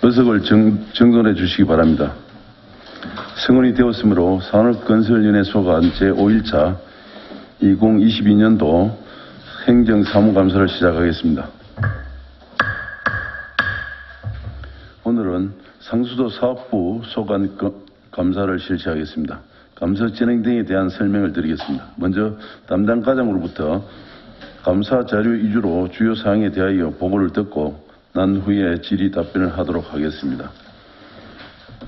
의석을 정돈해 주시기 바랍니다. 승원이 되었으므로 산업건설위원회 소관 제5일차 2022년도 행정사무감사를 시작하겠습니다. 오늘은 상수도 사업부 소관 감사를 실시하겠습니다. 감사 진행 등에 대한 설명을 드리겠습니다. 먼저 담당 과장으로부터 감사 자료 위주로 주요 사항에 대하여 보고를 듣고 난 후에 질의 답변을 하도록 하겠습니다.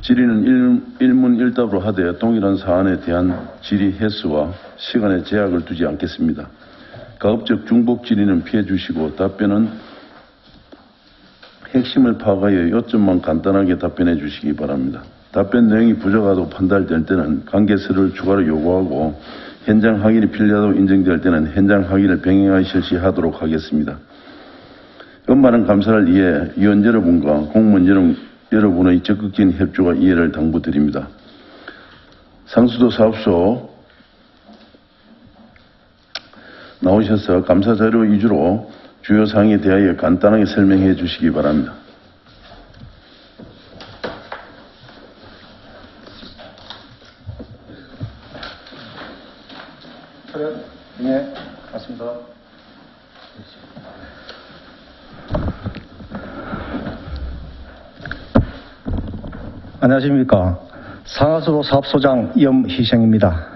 질의는 일문일답으로 하되 동일한 사안에 대한 질의 횟수와 시간에 제약을 두지 않겠습니다. 가급적 중복 질의는 피해 주시고 답변은 핵심을 파악하여 요점만 간단하게 답변해 주시기 바랍니다. 답변 내용이 부족하다고 판단될 때는 관계서를 추가로 요구하고 현장 확인이 필요하다고 인정될 때는 현장 확인을 병행하여 실시하도록 하겠습니다. 엄마는 감사를 위해 위원 여러분과 공무원 여러분의 적극적인 협조와 이해를 당부드립니다. 상수도 사업소 나오셔서 감사 자료 위주로 주요 사항에 대하여 간단하게 설명해 주시기 바랍니다. 네, 맞습니다. 안녕하십니까. 상하수도 사업소장 염희생입니다.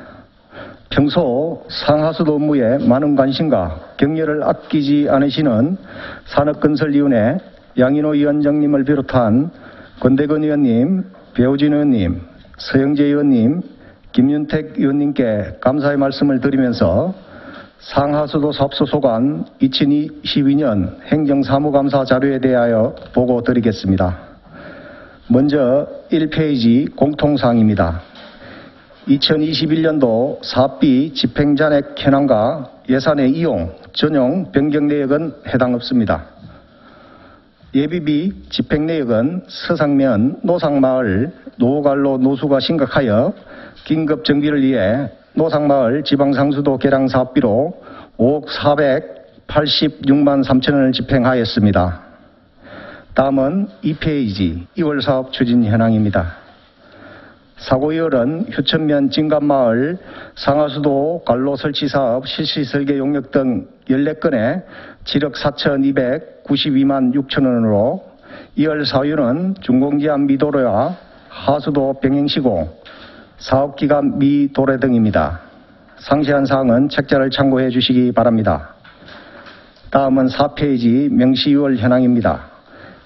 평소 상하수도 업무에 많은 관심과 격려를 아끼지 않으시는 산업건설위원회 양인호 위원장님을 비롯한 권대건 의원님, 배우진 의원님, 서영재 의원님, 김윤택 의원님께 감사의 말씀을 드리면서 상하수도 사업소 소관 2022년 행정사무감사 자료에 대하여 보고 드리겠습니다. 먼저 1페이지 공통사항입니다. 2021년도 사업비 집행잔액 현황과 예산의 이용, 전용, 변경 내역은 해당 없습니다. 예비비 집행 내역은 서상면 노상마을 노후관로 노수가 심각하여 긴급 정비를 위해 노상마을 지방상수도 개량 사업비로 5억 486만 3천원을 집행하였습니다. 다음은 2페이지 2월 사업 추진 현황입니다. 사고이월은 휴천면 진감마을 상하수도 관로 설치 사업 실시 설계 용역 등 14건에 7억 4,292만 6천원으로 2월 사유는 준공기한 미도로와 하수도 병행시공, 사업기간 미도래 등입니다. 상세한 사항은 책자를 참고해 주시기 바랍니다. 다음은 4페이지 명시 6월 현황입니다.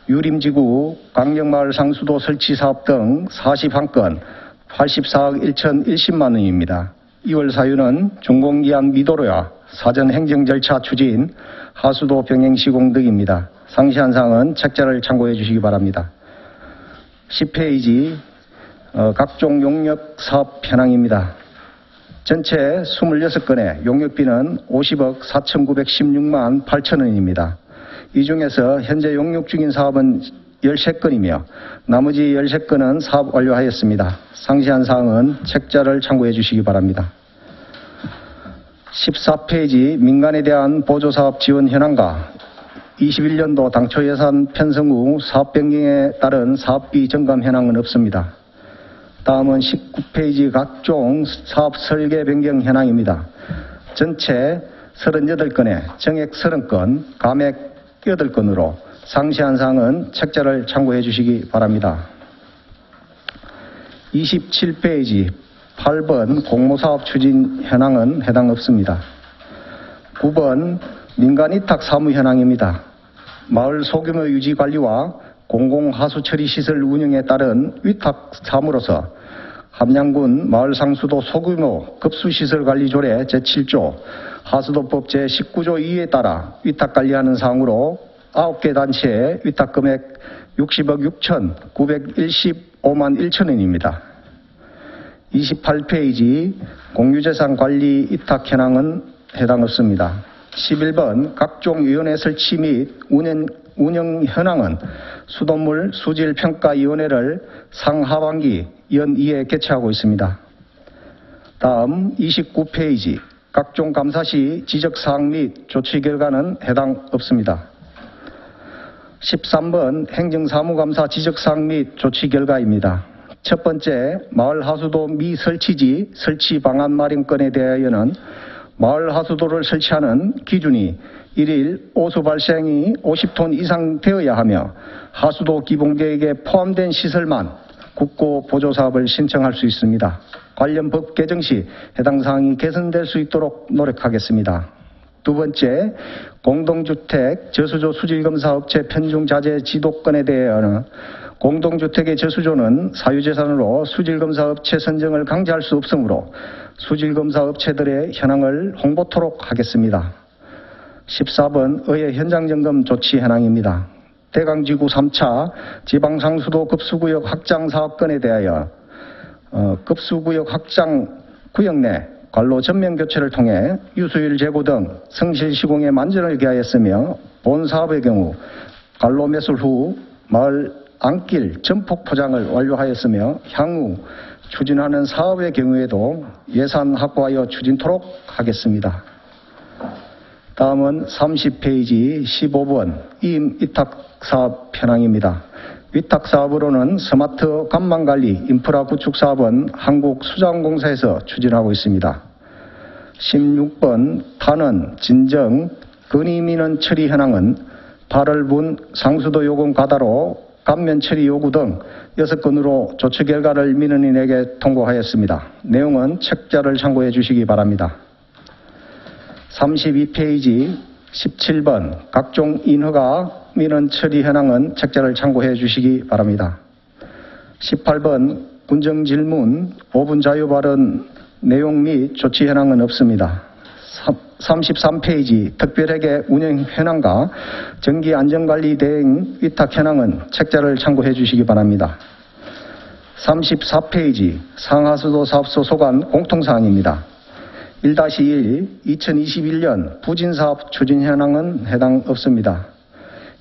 유림지구 강정마을 상수도 설치 사업 등 41건 84억 1,010만 원입니다. 2월 사유는 준공기한 미도로와 사전 행정 절차 추진, 하수도 병행 시공 등입니다. 상세한 사항은 책자를 참고해 주시기 바랍니다. 10페이지 각종 용역 사업 현황입니다. 전체 26건의 용역비는 50억 4,916만 8천원입니다. 이 중에서 현재 용역 중인 사업은 13건이며 나머지 13건은 사업 완료하였습니다. 상세한 사항은 책자를 참고해 주시기 바랍니다. 14페이지 민간에 대한 보조사업 지원 현황과 21년도 당초 예산 편성 후 사업 변경에 따른 사업비 점검 현황은 없습니다. 다음은 19페이지 각종 사업 설계 변경 현황입니다. 전체 38건에 정액 30건, 감액 8건으로 상세한 사항은 책자를 참고해 주시기 바랍니다. 27페이지 8번 공모사업 추진 현황은 해당 없습니다. 9번 민간위탁 사무 현황입니다. 마을 소규모 유지 관리와 공공하수처리 시설 운영에 따른 위탁 사무로서 함양군 마을상수도 소규모 급수시설 관리조례 제7조 하수도법 제19조 2에 따라 위탁관리하는 사항으로 9개 단체의 위탁금액 60억 6,915만 1천원입니다. 28페이지 공유재산 관리 위탁 현황은 해당 없습니다. 11번 각종 위원회 설치 및 운영 현황은 수돗물 수질평가위원회를 상하반기 연 2회 개최하고 있습니다. 다음 29페이지 각종 감사 시 지적사항 및 조치 결과는 해당 없습니다. 13번 행정사무감사 지적사항 및 조치 결과입니다. 첫 번째, 마을 하수도 미설치지 설치 방안 마련건에 대하여는 마을 하수도를 설치하는 기준이 1일 오수 발생이 50톤 이상 되어야 하며 하수도 기본계획에 포함된 시설만 국고 보조사업을 신청할 수 있습니다. 관련 법 개정 시 해당 사항이 개선될 수 있도록 노력하겠습니다. 두 번째, 공동주택 저수조 수질검사업체 편중자재 지도권에 대하여는 공동주택의 저수조는 사유재산으로 수질검사업체 선정을 강제할 수 없으므로 수질검사업체들의 현황을 홍보토록 하겠습니다. 14번 의회 현장점검 조치 현황입니다. 대강지구 3차 지방상수도 급수구역 확장 사업건에 대하여 급수구역 확장 구역 내 관로 전면 교체를 통해 유수율 제고 등 성실 시공에 만전을 기하였으며 본 사업의 경우 관로 매술 후 마을 안길 전폭 포장을 완료하였으며 향후 추진하는 사업의 경우에도 예산 확보하여 추진토록 하겠습니다. 다음은 30페이지 15번 임위탁사업 현황입니다. 위탁사업으로는 스마트 관망관리 인프라 구축 사업은 한국수자원공사에서 추진하고 있습니다. 16번 탄원, 진정, 건의민원 처리 현황은 8월 분 상수도 요금 과다로 감면 처리 요구 등 6건으로 조처 결과를 민원인에게 통보하였습니다. 내용은 책자를 참고해 주시기 바랍니다. 32페이지 17번 각종 인허가 민원 처리 현황은 책자를 참고해 주시기 바랍니다. 18번 군정질문 5분 자유발언 내용 및 조치 현황은 없습니다. 33페이지 특별회계 운영 현황과 정기 안전관리 대행 위탁 현황은 책자를 참고해 주시기 바랍니다. 34페이지 상하수도 사업소 소관 공통사항입니다. 1-1 2021년 부진사업 추진 현황은 해당 없습니다.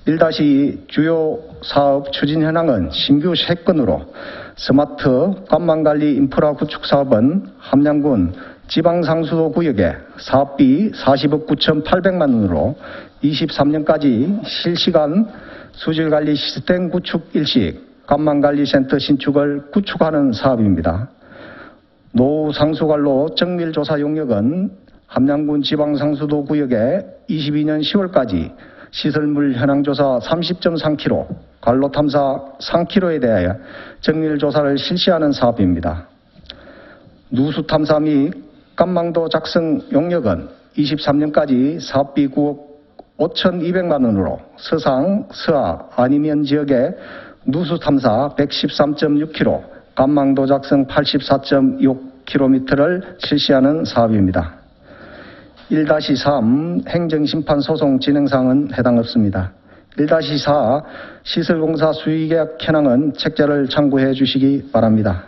1-2 주요 사업 추진 현황은 신규 3건으로 스마트 관망관리 인프라 구축 사업은 함양군 지방상수도 구역에 사업비 40억 9,800만 원으로 23년까지 실시간 수질관리 시스템 구축 일식 관망관리센터 신축을 구축하는 사업입니다. 노후 상수관로 정밀조사 용역은 함양군 지방상수도 구역에 22년 10월까지 시설물 현황조사 30.3km, 관로 탐사 3km에 대하여 정밀조사를 실시하는 사업입니다. 누수 탐사 및 관망도 작성 용역은 23년까지 사업비 9억 5,200만 원으로 서상, 서하, 안이면 지역에 누수 탐사 113.6km, 관망도 작성 84.6km를 실시하는 사업입니다. 1-3 행정심판소송 진행사항은 해당 없습니다. 1-4 시설공사 수의계약 현황은 책자를 참고해 주시기 바랍니다.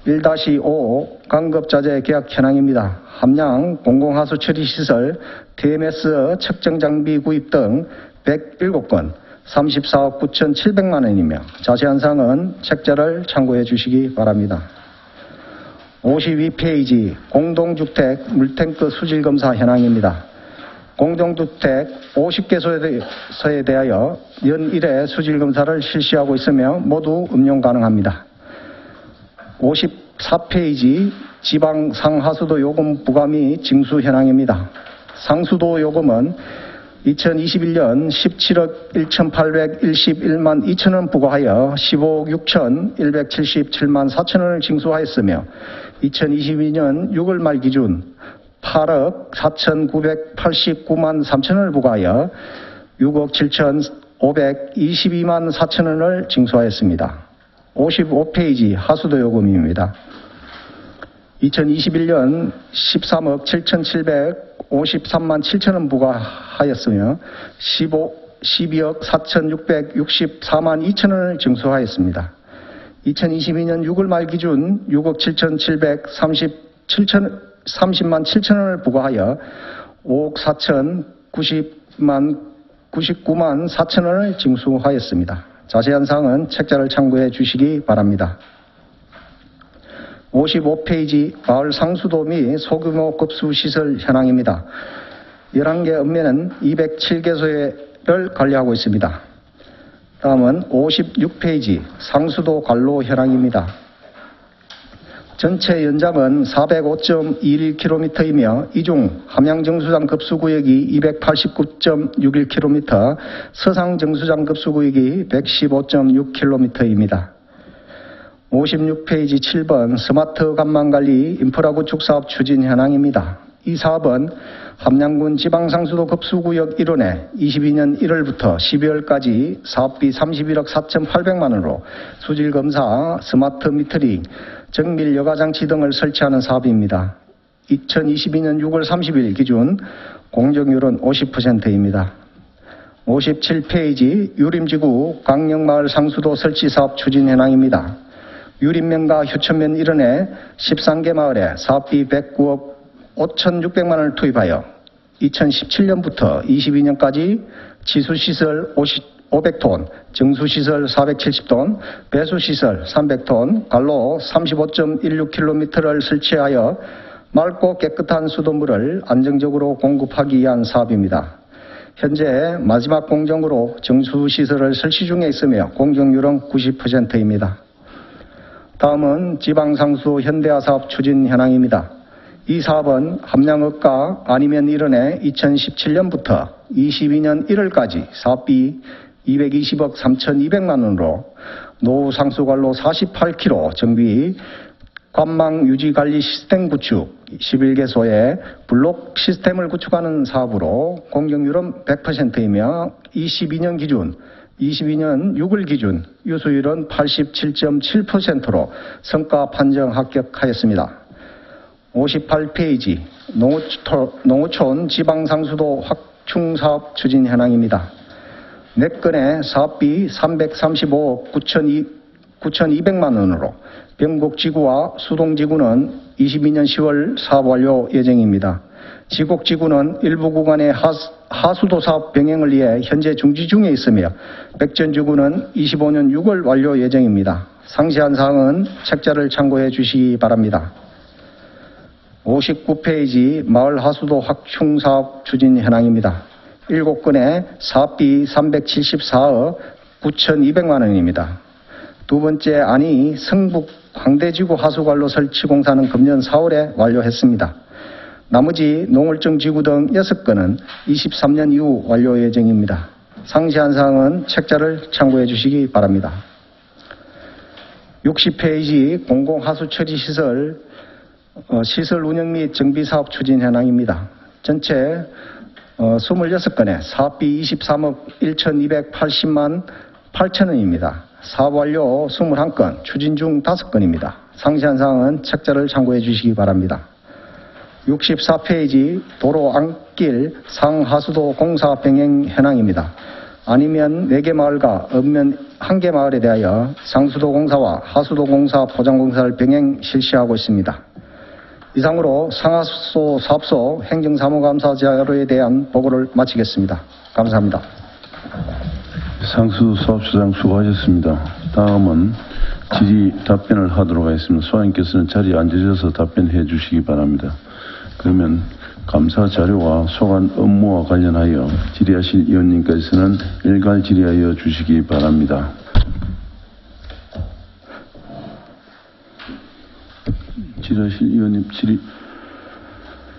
1-5 강급자재 계약 현황입니다. 함양 공공하수 처리시설 TMS 측정장비 구입 등 107건 34억 9,700만 원이며 자세한 사항은 책자를 참고해 주시기 바랍니다. 52페이지 공동주택 물탱크 수질검사 현황입니다. 공동주택 50개소에 대하여 연 1회 수질검사를 실시하고 있으며 모두 음용 가능합니다. 54페이지 지방 상하수도 요금 부과 및 징수 현황입니다. 상수도 요금은 2021년 17억 1,811만 2천 원 부과하여 15억 6,177만 4천 원을 징수하였으며 2022년 6월 말 기준 8억 4,989만 3천 원을 부과하여 6억 7,522만 4천 원을 징수하였습니다. 55페이지 하수도 요금입니다. 2021년 13억 7,753만 7천 원 부과하였으며 12억 4,664만 2천 원을 징수하였습니다. 2022년 6월 말 기준 6억 7,730만 7천 원을 부과하여 5억 4,099만 4천 원을 징수하였습니다. 자세한 사항은 책자를 참고해 주시기 바랍니다. 55페이지 마을 상수도 및 소규모 급수시설 현황입니다. 11개 읍면은 207개소를 관리하고 있습니다. 다음은 56페이지 상수도 관로 현황입니다. 전체 연장은 405.21km이며 이 중 함양정수장 급수구역이 289.61km, 서상정수장 급수구역이 115.6km입니다. 56페이지 7번 스마트 간망관리 인프라구축 사업 추진 현황입니다. 이 사업은 함양군 지방상수도 급수구역 일원에 22년 1월부터 12월까지 사업비 31억 4,800만 원으로 수질검사, 스마트 미터링, 정밀 여가장치 등을 설치하는 사업입니다. 2022년 6월 30일 기준 공정률은 50%입니다. 57페이지 유림지구 강령마을 상수도 설치 사업 추진 현황입니다. 유림면과 휴천면 일원에 13개 마을에 사업비 109억 5,600만 원을 투입하여 2017년부터 22년까지 지수시설 500톤, 정수시설 470톤, 배수시설 300톤, 갈로 35.16km를 설치하여 맑고 깨끗한 수돗물을 안정적으로 공급하기 위한 사업입니다. 현재 마지막 공정으로 정수시설을 설치 중에 있으며 공정률은 90%입니다. 다음은 지방상수도 현대화 사업 추진 현황입니다. 이 사업은 함양읍과 아니면 일원에 2017년부터 22년 1월까지 사업비 220억 3,200만 원으로 노후 상수관로 48km 정비, 관망 유지 관리 시스템 구축 11개소에 블록 시스템을 구축하는 사업으로 공정률은 100%이며 22년 6월 기준 유수율은 87.7%로 성과 판정 합격하였습니다. 58페이지 농어촌 지방상수도 확충사업 추진 현황입니다. 4건의 사업비 335억 9,200만 원으로 병곡지구와 수동지구는 22년 10월 사업 완료 예정입니다. 지곡지구는 일부 구간의 하수도 사업 병행을 위해 현재 중지 중에 있으며 백전지구는 25년 6월 완료 예정입니다. 상세한 사항은 책자를 참고해 주시기 바랍니다. 59페이지 마을 하수도 확충 사업 추진 현황입니다. 7건의 사업비 374억 9,200만 원입니다. 두 번째 안이 성북 광대지구 하수관로 설치 공사는 금년 4월에 완료했습니다. 나머지 농월정 지구 등 6건은 23년 이후 완료 예정입니다. 상세한 사항은 책자를 참고해 주시기 바랍니다. 60페이지 공공하수처리시설 시설 운영 및 정비 사업 추진 현황입니다. 전체 26건에 사업비 23억 1,280만 8천 원입니다. 사업 완료 21건, 추진 중 5건입니다. 상세한 사항은 책자를 참고해 주시기 바랍니다. 64페이지 도로 안길 상하수도 공사 병행 현황입니다. 아니면 4개 마을과 읍면 1개 마을에 대하여 상수도 공사와 하수도 공사 포장 공사를 병행 실시하고 있습니다. 이상으로 상하수도 사업소 행정사무감사 자료에 대한 보고를 마치겠습니다. 감사합니다. 상수도 사업소장 수고하셨습니다. 다음은 질의 답변을 하도록 하겠습니다. 소장님께서는 자리에 앉으셔서 답변해 주시기 바랍니다. 그러면 감사 자료와 소관 업무와 관련하여 질의하실 의원님께서는 일괄 질의하여 주시기 바랍니다. 질의하실 의원님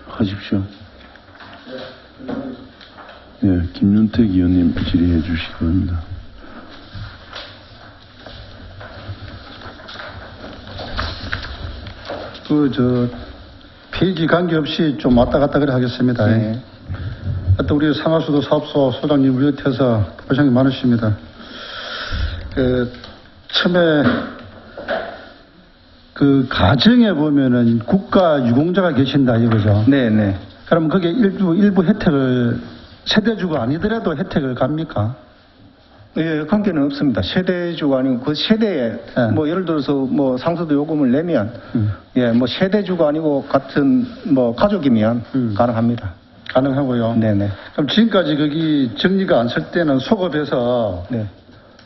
질의하십시오. 네, 김윤택 의원님 질의해 주시기 바랍니다. 페이지 관계없이 좀 왔다 갔다 그래 하겠습니다. 네. 하여튼 우리 상하수도 사업소 소장님 우리 곁에서 고생이 많으십니다. 처음에 그 가정에 보면은 국가 유공자가 계신다 이거죠. 네네. 그럼 그게 일부 혜택을 세대주가 아니더라도 혜택을 갑니까? 예, 관계는 없습니다. 세대주가 아니고 그 세대에 네. 뭐 예를 들어서 뭐 상수도 요금을 내면 예, 뭐 세대주가 아니고 같은 뭐 가족이면 가능합니다. 가능하고요. 네네. 그럼 지금까지 거기 정리가 안 설 때는 소급해서 네.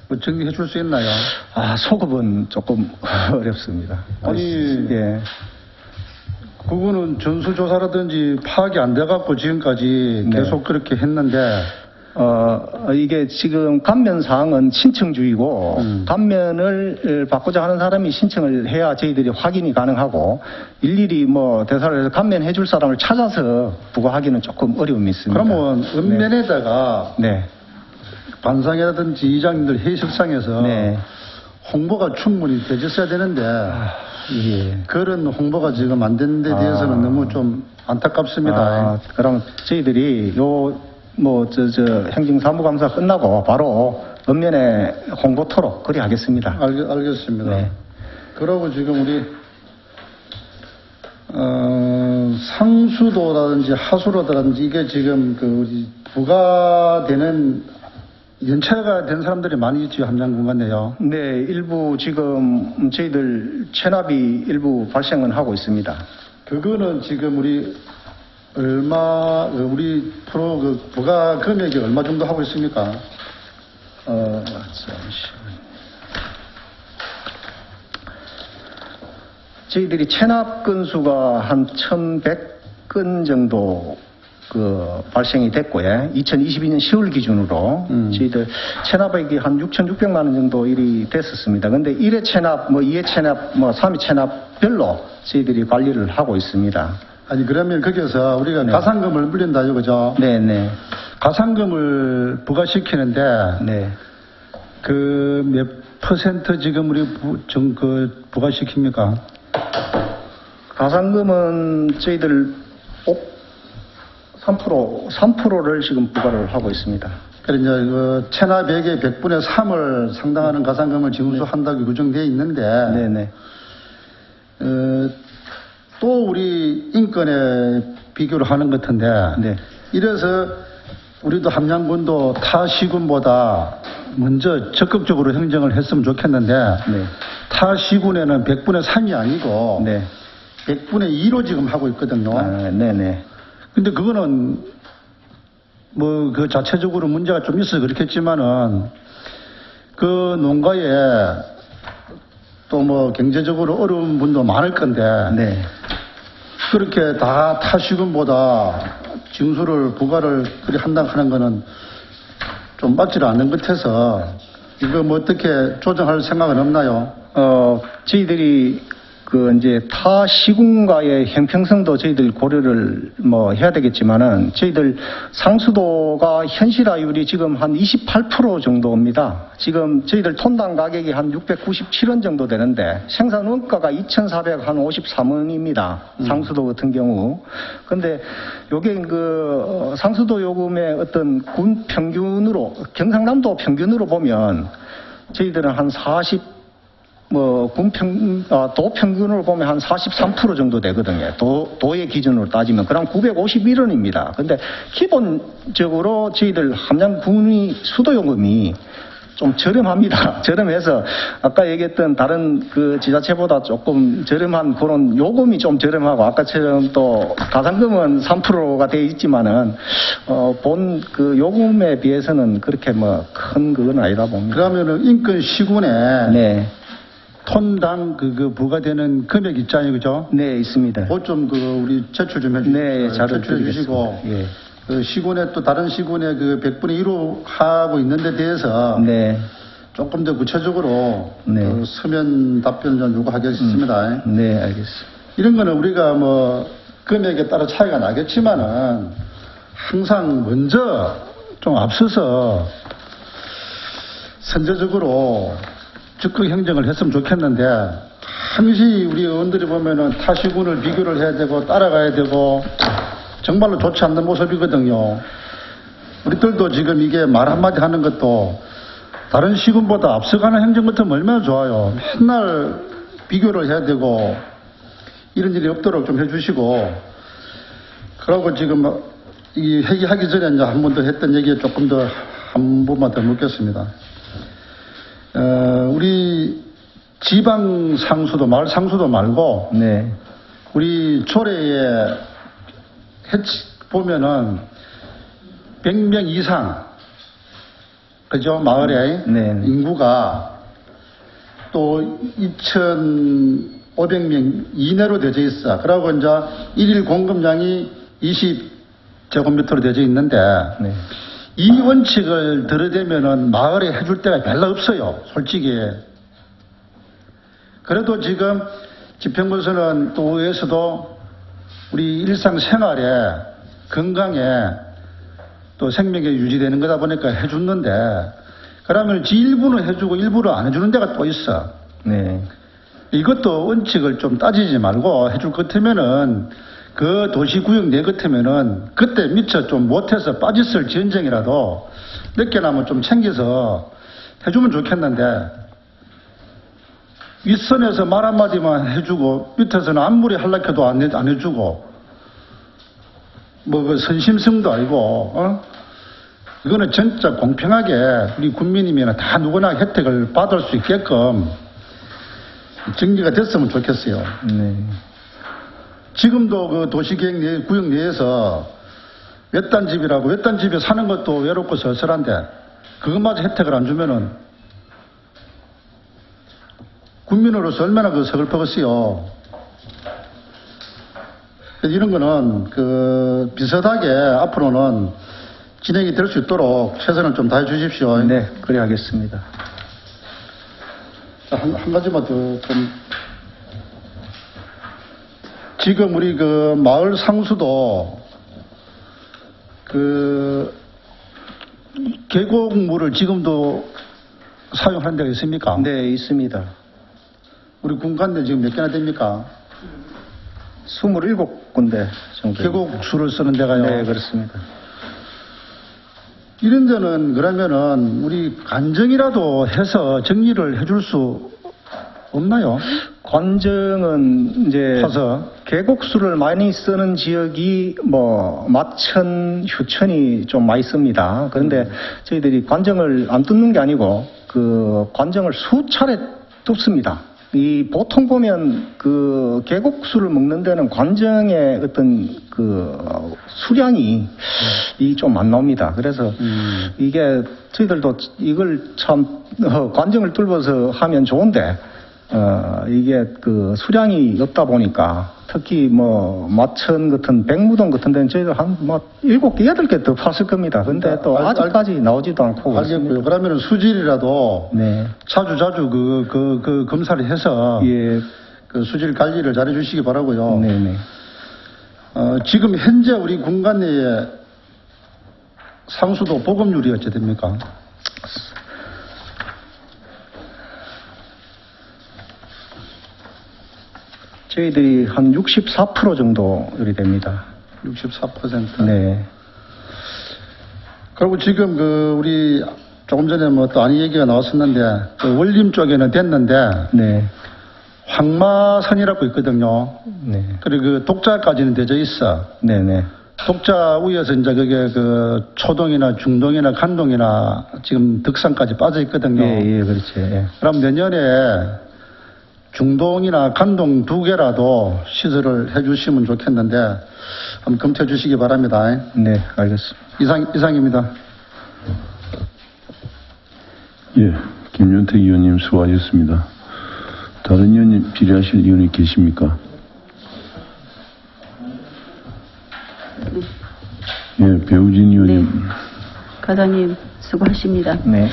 뭐 정리해 줄 수 있나요? 아, 소급은 조금 어렵습니다. 아니, 예. 그거는 전수조사라든지 파악이 안 돼갖고 지금까지 네. 계속 그렇게 했는데 이게 지금 감면 사항은 신청주의고, 감면을 받고자 하는 사람이 신청을 해야 저희들이 확인이 가능하고, 일일이 뭐 대사를 해서 감면해 줄 사람을 찾아서 부과하기는 조금 어려움이 있습니다. 그러면 읍면에다가 네. 반상회라든지 이장님들 회의석상에서 네. 홍보가 충분히 되었어야 되는데 예. 그런 홍보가 지금 안 되는 데 대해서는 너무 좀 안타깝습니다. 그럼 저희들이 행정사무감사 끝나고 바로 읍면에 홍보토록 그리 하겠습니다. 알겠습니다. 네. 그러고 지금 우리 상수도라든지 하수로라든지 이게 지금 우리 부과되는 연체가 된 사람들이 많이 있죠, 함양군만에요. 네, 일부 지금 저희들 체납이 일부 발생은 하고 있습니다. 그거는 지금 우리 프로 부과 금액이 얼마 정도 하고 있습니까? 잠시만요. 저희들이 체납 건수가 한 1,100건 정도 발생이 됐고요. 2022년 10월 기준으로 저희들 체납액이 한 6,600만 원 정도 일이 됐었습니다. 근데 1회 체납, 2회 체납, 3회 체납별로 저희들이 관리를 하고 있습니다. 아니 그러면 거기서 우리가 네. 가산금을 물린다 이거죠? 네네. 가산금을 부과시키는데 네. 그 몇 퍼센트 지금 우리 부과시킵니까? 가산금은 저희들 3%를 지금 부과를 하고 있습니다. 그래 이제 체납액의 100분의 3을 상당하는 가산금을 징수한다고 규정되어 있는데 네네. 또 우리 인권에 비교를 하는 것 같은데 네. 이래서 우리도 함양군도 타 시군보다 먼저 적극적으로 행정을 했으면 좋겠는데 네. 타 시군에는 100분의 3이 아니고 네. 100분의 2로 지금 하고 있거든요. 네네. 근데 그거는 그 자체적으로 문제가 좀 있어서 그렇겠지만은 그 농가에 또 경제적으로 어려운 분도 많을 건데 네. 그렇게 다 타시군보다 징수를 부과를 그리 한다고 하는 거는 좀 맞지 않는 것 같아서 이거 어떻게 조정할 생각은 없나요? 저희들이 이제 타 시군과의 형평성도 저희들 고려를 해야 되겠지만은 저희들 상수도가 현실화율이 지금 한 28% 정도입니다. 지금 저희들 톤당 가격이 한 697원 정도 되는데 생산 원가가 2,453원입니다. 상수도 같은 경우. 근데 요게 상수도 요금의 어떤 군 평균으로 경상남도 평균으로 보면 저희들은 한 도 평균으로 보면 한 43% 정도 되거든요. 도의 기준으로 따지면. 그럼 951원입니다. 근데 기본적으로 저희들 함양군의 수도요금이 좀 저렴합니다. 저렴해서 아까 얘기했던 다른 지자체보다 조금 저렴한 그런 요금이 좀 저렴하고 아까처럼 또 가산금은 3%가 돼 있지만은 본 요금에 비해서는 그렇게 큰 그건 아니다 봅니다. 그러면은 인권 시군에 네. 톤당 부과되는 금액 있잖아요, 그죠? 네, 있습니다. 그것 좀 우리 제출 좀 해주시고, 네, 자료 제출해 주시고, 예. 시군에 또 다른 시군에 100분의 1로 하고 있는데 대해서 네. 조금 더 구체적으로 네. 서면 답변 좀 요구하겠습니다. 네, 알겠습니다. 이런 거는 우리가 금액에 따라 차이가 나겠지만은 항상 먼저 좀 앞서서 선제적으로 적극 행정을 했으면 좋겠는데 항시 우리 의원들이 보면은 타시군을 비교를 해야 되고 따라가야 되고 정말로 좋지 않는 모습이거든요. 우리들도 지금 이게 말 한마디 하는 것도 다른 시군보다 앞서가는 행정 같으면 얼마나 좋아요. 맨날 비교를 해야 되고 이런 일이 없도록 좀 해주시고 그러고 지금 이 회의하기 전에 이제 한 번 더 했던 얘기에 조금 더 한 번만 더 묻겠습니다. 우리 지방 상수도, 마을 상수도 말고, 네. 우리 초래에 보면은 100명 이상, 그죠? 마을에 네. 인구가 또 2,500명 이내로 되어 있어. 그러고 이제 일일 공급량이 20제곱미터로 되어 있는데, 네. 이 원칙을 들여대면은 마을에 해줄 데가 별로 없어요, 솔직히. 그래도 지금 지평구에서는 또 의회에서도 우리 일상생활에 건강에 또 생명이 유지되는 거다 보니까 해주는데, 그러면 일부는 해주고 일부는 안 해주는 데가 또 있어. 네. 이것도 원칙을 좀 따지지 말고 해줄 것 같으면은 그 도시구역 내 같으면은 그때 미처 좀 못해서 빠졌을 전쟁이라도 늦게나마 좀 챙겨서 해주면 좋겠는데, 윗선에서 말 한마디만 해주고 밑에서는 아무리 할락해도 안 해주고 뭐 그 선심성도 아니고, 이거는 진짜 공평하게 우리 국민이면 다 누구나 혜택을 받을 수 있게끔 정리가 됐으면 좋겠어요. 네. 지금도 그 도시계획 구역 내에서 외딴 집이라고, 외딴 집에 사는 것도 외롭고 쓸쓸한데 그것마저 혜택을 안 주면은 국민으로서 얼마나 그 서글퍼겠어요. 이런 거는 그 비슷하게 앞으로는 진행이 될 수 있도록 최선을 좀 다해 주십시오. 네, 그래 하겠습니다. 한 가지만 더 좀. 지금 우리 그 마을 상수도 그 계곡물을 지금도 사용하는 데가 있습니까? 네, 있습니다. 우리 군간대 지금 몇 개나 됩니까? 27군데 정도. 계곡수를 쓰는 데가요. 네, 그렇습니다. 이런 데는 그러면은 우리 관정이라도 해서 정리를 해줄 수 없나요? 관정은 이제 파서. 계곡수를 많이 쓰는 지역이 뭐 마천, 휴천이 좀 많이 씁니다. 그런데 저희들이 관정을 안 뚫는 게 아니고 그 관정을 수차례 뚫습니다. 이 보통 보면 그 계곡수를 먹는 데는 관정의 어떤 그 수량이 이 좀 안 나옵니다. 그래서 이게 저희들도 이걸 참 관정을 뚫어서 하면 좋은데 이게 그 수량이 없다 보니까 특히 뭐 마천 같은 백무동 같은 데는 저희들 한 뭐 7개, 8개 더 팠을 겁니다. 근데 또 아직까지 나오지도 않고 알겠고요. 그러면은 수질이라도 네. 자주 그 검사를 해서 예. 그 수질 관리를 잘해 주시기 바라고요. 네네. 지금 현재 우리 군간 내에 상수도 보급률이 어찌 됩니까? 저희들이 한 64% 정도 요리 됩니다. 64%. 네. 그리고 지금 그 우리 조금 전에 뭐 또 아니 얘기가 나왔었는데 그 원림 쪽에는 됐는데 네. 황마선이라고 있거든요. 네. 그리고 그 독자까지는 되어 있어. 네네. 독자 위에서 이제 그게 그 초동이나 중동이나 간동이나 지금 덕산까지 빠져 있거든요. 예, 그렇죠. 예. 그럼 내년에 중동이나 간동 2개라도 시설을 해주시면 좋겠는데 한번 검토해 주시기 바랍니다. 네, 알겠습니다. 이상입니다. 예, 김윤택 의원님 수고하셨습니다. 다른 의원님 질의하실 의원이 계십니까? 예, 배우진 의원님. 네. 과장님 수고하십니다. 네.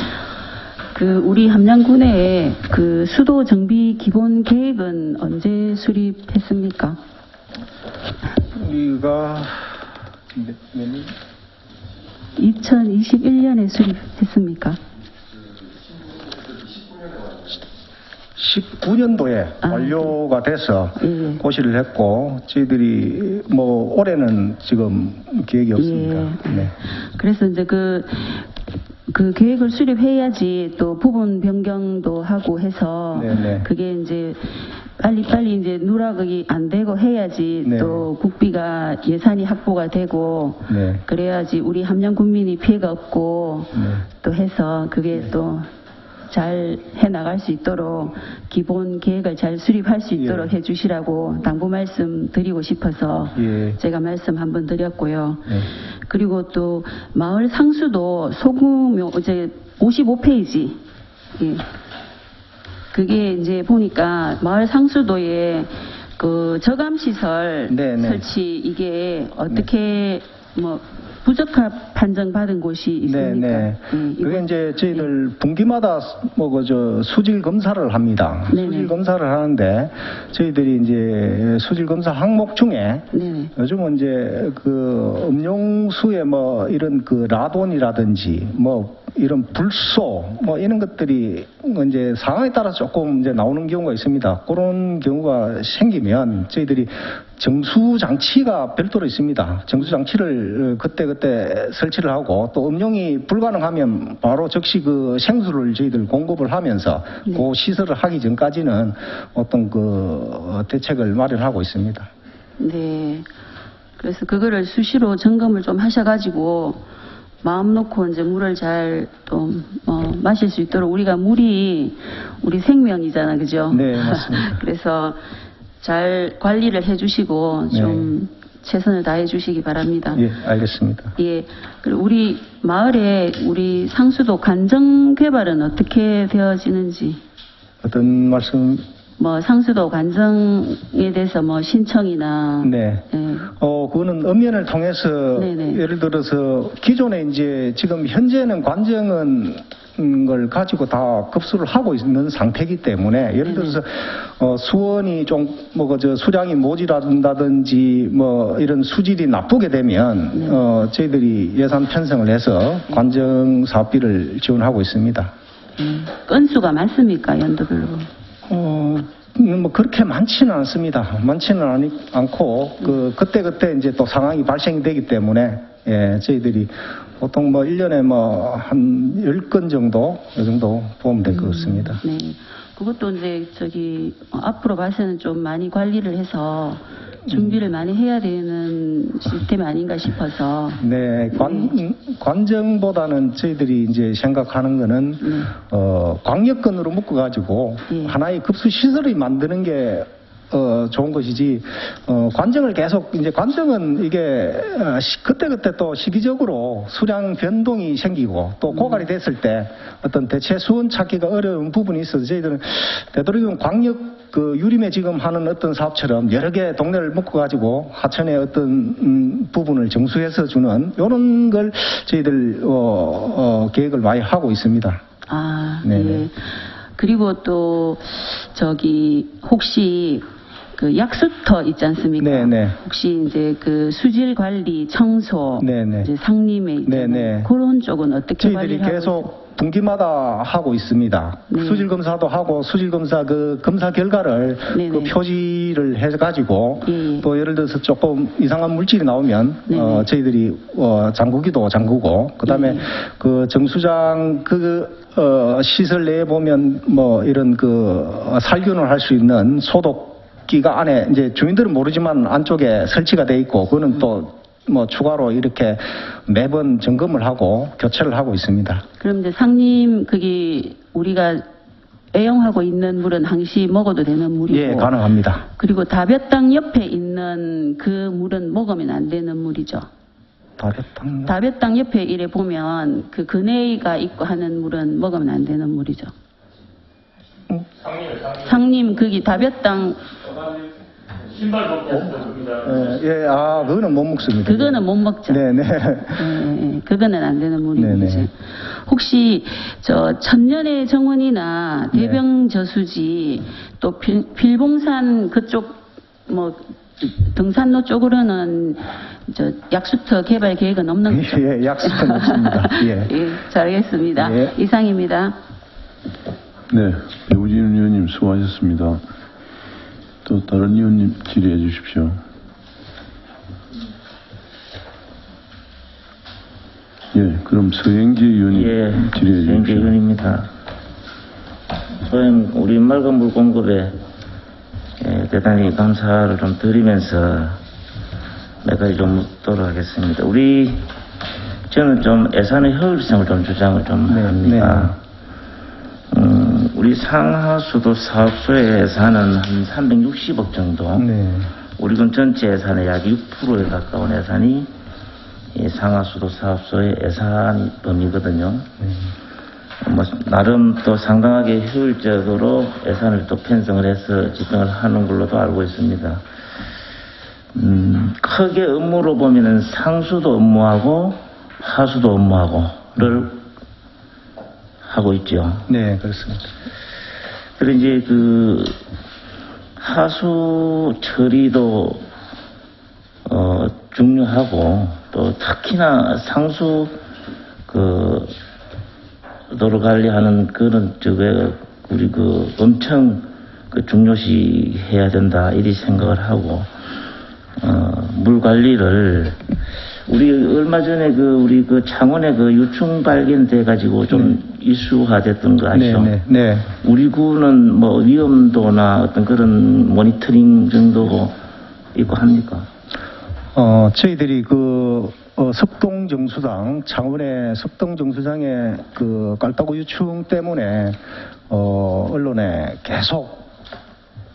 그 우리 함양군의 그 수도 정비 기본 계획은 언제 수립했습니까? 우리가 2021년에 수립했습니까? 19년도에 완료가 돼서 예. 고시를 했고 저희들이 뭐 올해는 지금 계획이 없습니다. 예. 네. 그래서 이제 그 계획을 수립해야지 또 부분 변경도 하고 해서 네네. 그게 이제 빨리 이제 누락이 안 되고 해야지 네. 또 국비가 예산이 확보가 되고 네. 그래야지 우리 함양 국민이 피해가 없고 네. 또 해서 그게 또 잘 해나갈 수 있도록 기본 계획을 잘 수립할 수 있도록 예. 해주시라고 당부 말씀 드리고 싶어서 예. 제가 말씀 한번 드렸고요. 네. 그리고 또 마을 상수도 소규모 이제 55페이지 예. 그게 이제 보니까 마을 상수도에 그 저감 시설 네, 네. 설치 이게 어떻게 뭐 부적합 판정받은 곳이 있습니까? 네. 이거- 그게 이제 저희들 분기마다 수질 검사를 합니다. 네네. 수질 검사를 하는데 저희들이 이제 수질 검사 항목 중에 네네. 요즘은 이제 그 음용수에 뭐 이런 그 라돈이라든지 뭐 이런 불소 뭐 이런 것들이 이제 상황에 따라 조금 이제 나오는 경우가 있습니다. 그런 경우가 생기면 저희들이 정수 장치가 별도로 있습니다. 정수 장치를 그때그때 설치를 하고 또 음용이 불가능하면 바로 즉시 그 생수를 저희들 공급을 하면서 그 시설을 하기 전까지는 어떤 그 대책을 마련하고 있습니다. 네. 그래서 그거를 수시로 점검을 좀 하셔가지고 마음 놓고 이제 물을 잘 또 마실 수 있도록 우리가 물이 우리 생명이잖아, 그죠? 네, 맞습니다. 그래서 잘 관리를 해주시고 좀 최선을 다해 주시기 바랍니다. 예, 알겠습니다. 예. 그리고 우리 마을에 우리 상수도 관정 개발은 어떻게 되어지는지. 어떤 말씀? 뭐 상수도 관정에 대해서 뭐 신청이나 네. 예. 그거는 엄연을 통해서 네네. 예를 들어서 기존에 이제 지금 현재는 관정은 걸 가지고 다 급수를 하고 있는 상태이기 때문에 예를 들어서 수원이 좀 수량이 모자란다든지 뭐 이런 수질이 나쁘게 되면 저희들이 예산 편성을 해서 관정 사업비를 지원하고 있습니다. 건수가 많습니까 연도별로? 뭐 그렇게 많지는 않습니다. 많지는 않고 그때 이제 또 상황이 발생이 되기 때문에 저희들이 보통 뭐 1년에 뭐 한 10건 정도 이 정도 보면 될 것 같습니다. 네. 그것도 이제 앞으로 봐서는 좀 많이 관리를 해서 준비를 많이 해야 되는 시스템이 아닌가 싶어서. 네, 관정보다는 저희들이 이제 생각하는 거는 광역권으로 묶어가지고 예. 하나의 급수 시설을 만드는 게 좋은 것이지 관정을 계속 이제 관정은 이게 그때그때 또 시기적으로 수량 변동이 생기고 또 고갈이 됐을 때 어떤 대체 수원 찾기가 어려운 부분이 있어서 저희들은 되도록이면 광역 유림에 지금 하는 어떤 사업처럼 여러 개 동네를 묶어가지고 하천의 어떤 부분을 정수해서 주는 이런 걸 저희들 계획을 많이 하고 있습니다. 아, 네네. 네. 그리고 또 혹시 그 약수터 있지 않습니까? 네네. 혹시 이제 그 수질 관리, 청소, 네네. 이제 상림에 있잖아요. 네네. 그런 쪽은 어떻게 저희들이 관리를 하고 계속 분기마다 하고 있습니다. 네. 수질 검사도 하고 수질 검사 검사 결과를 네네. 표지를 해가지고 예. 또 예를 들어서 조금 이상한 물질이 나오면 네네. 저희들이 잠그기도 잠그고 그다음에 네. 그 정수장 시설 내에 보면 뭐 이런 살균을 할 수 있는 소독기가 안에 이제 주민들은 모르지만 안쪽에 설치가 돼 있고 그거는 또 뭐 추가로 이렇게 매번 점검을 하고 교체를 하고 있습니다. 그럼 이제 상림 우리가 애용하고 있는 물은 항시 먹어도 되는 물이고. 예, 가능합니다. 그리고 다볕당 옆에 있는 그 물은 먹으면 안 되는 물이죠. 다볕당. 다볕당 옆에 이래 보면 그 근해가 있고 하는 물은 먹으면 안 되는 물이죠. 상림 다볕당 신발 벗고 줍니다. 그거는 못 먹습니다. 그거는 못 먹죠. 네네. 그거는 안 되는 물이고. 네네. 그죠? 혹시 천년의 정원이나 네. 대병 저수지 또 필봉산 그쪽 뭐 등산로 쪽으로는 약수터 개발 계획은 없는 거죠? 예, 약속은 없습니다. 예. 예, 잘 알겠습니다. 예. 이상입니다. 네, 배우진 의원님 수고하셨습니다. 또 다른 의원님 질의해 주십시오. 예, 그럼 서영기 의원님 질의해 서영기 주십시오. 의원입니다. 소형 우리 맑은 물 공급에 대단히 감사를 좀 드리면서 몇 가지 좀 묻도록 하겠습니다. 저는 좀 예산의 효율성을 좀 주장을 좀 합니다. 우리 상하수도 사업소의 예산은 한 360억 정도. 네. 우리 군 전체 예산의 약 6%에 가까운 예산이 이 상하수도 사업소의 예산 범위거든요. 뭐 나름 또 상당하게 효율적으로 예산을 또 편성을 해서 집행을 하는 걸로도 알고 있습니다. 크게 업무로 보면은 상수도 업무하고 하수도 업무하고를 하고 있죠. 네, 그렇습니다. 그리고 이제 그 하수 처리도 중요하고 또 특히나 상수 그 도로 관리하는 그런 쪽에 우리 그 엄청 그 중요시 해야 된다 이리 생각을 하고 물 관리를 우리 얼마 전에 그 우리 그 창원에 그 유충 발견돼 가지고 좀 이슈화 됐던 거 아시죠? 네, 네, 네. 우리 구는 뭐 위험도나 어떤 그런 모니터링 정도고 있고 합니까? 저희들이 그 석동 정수장, 창원의 석동 정수장의 그 깔따구 유충 때문에 언론에 계속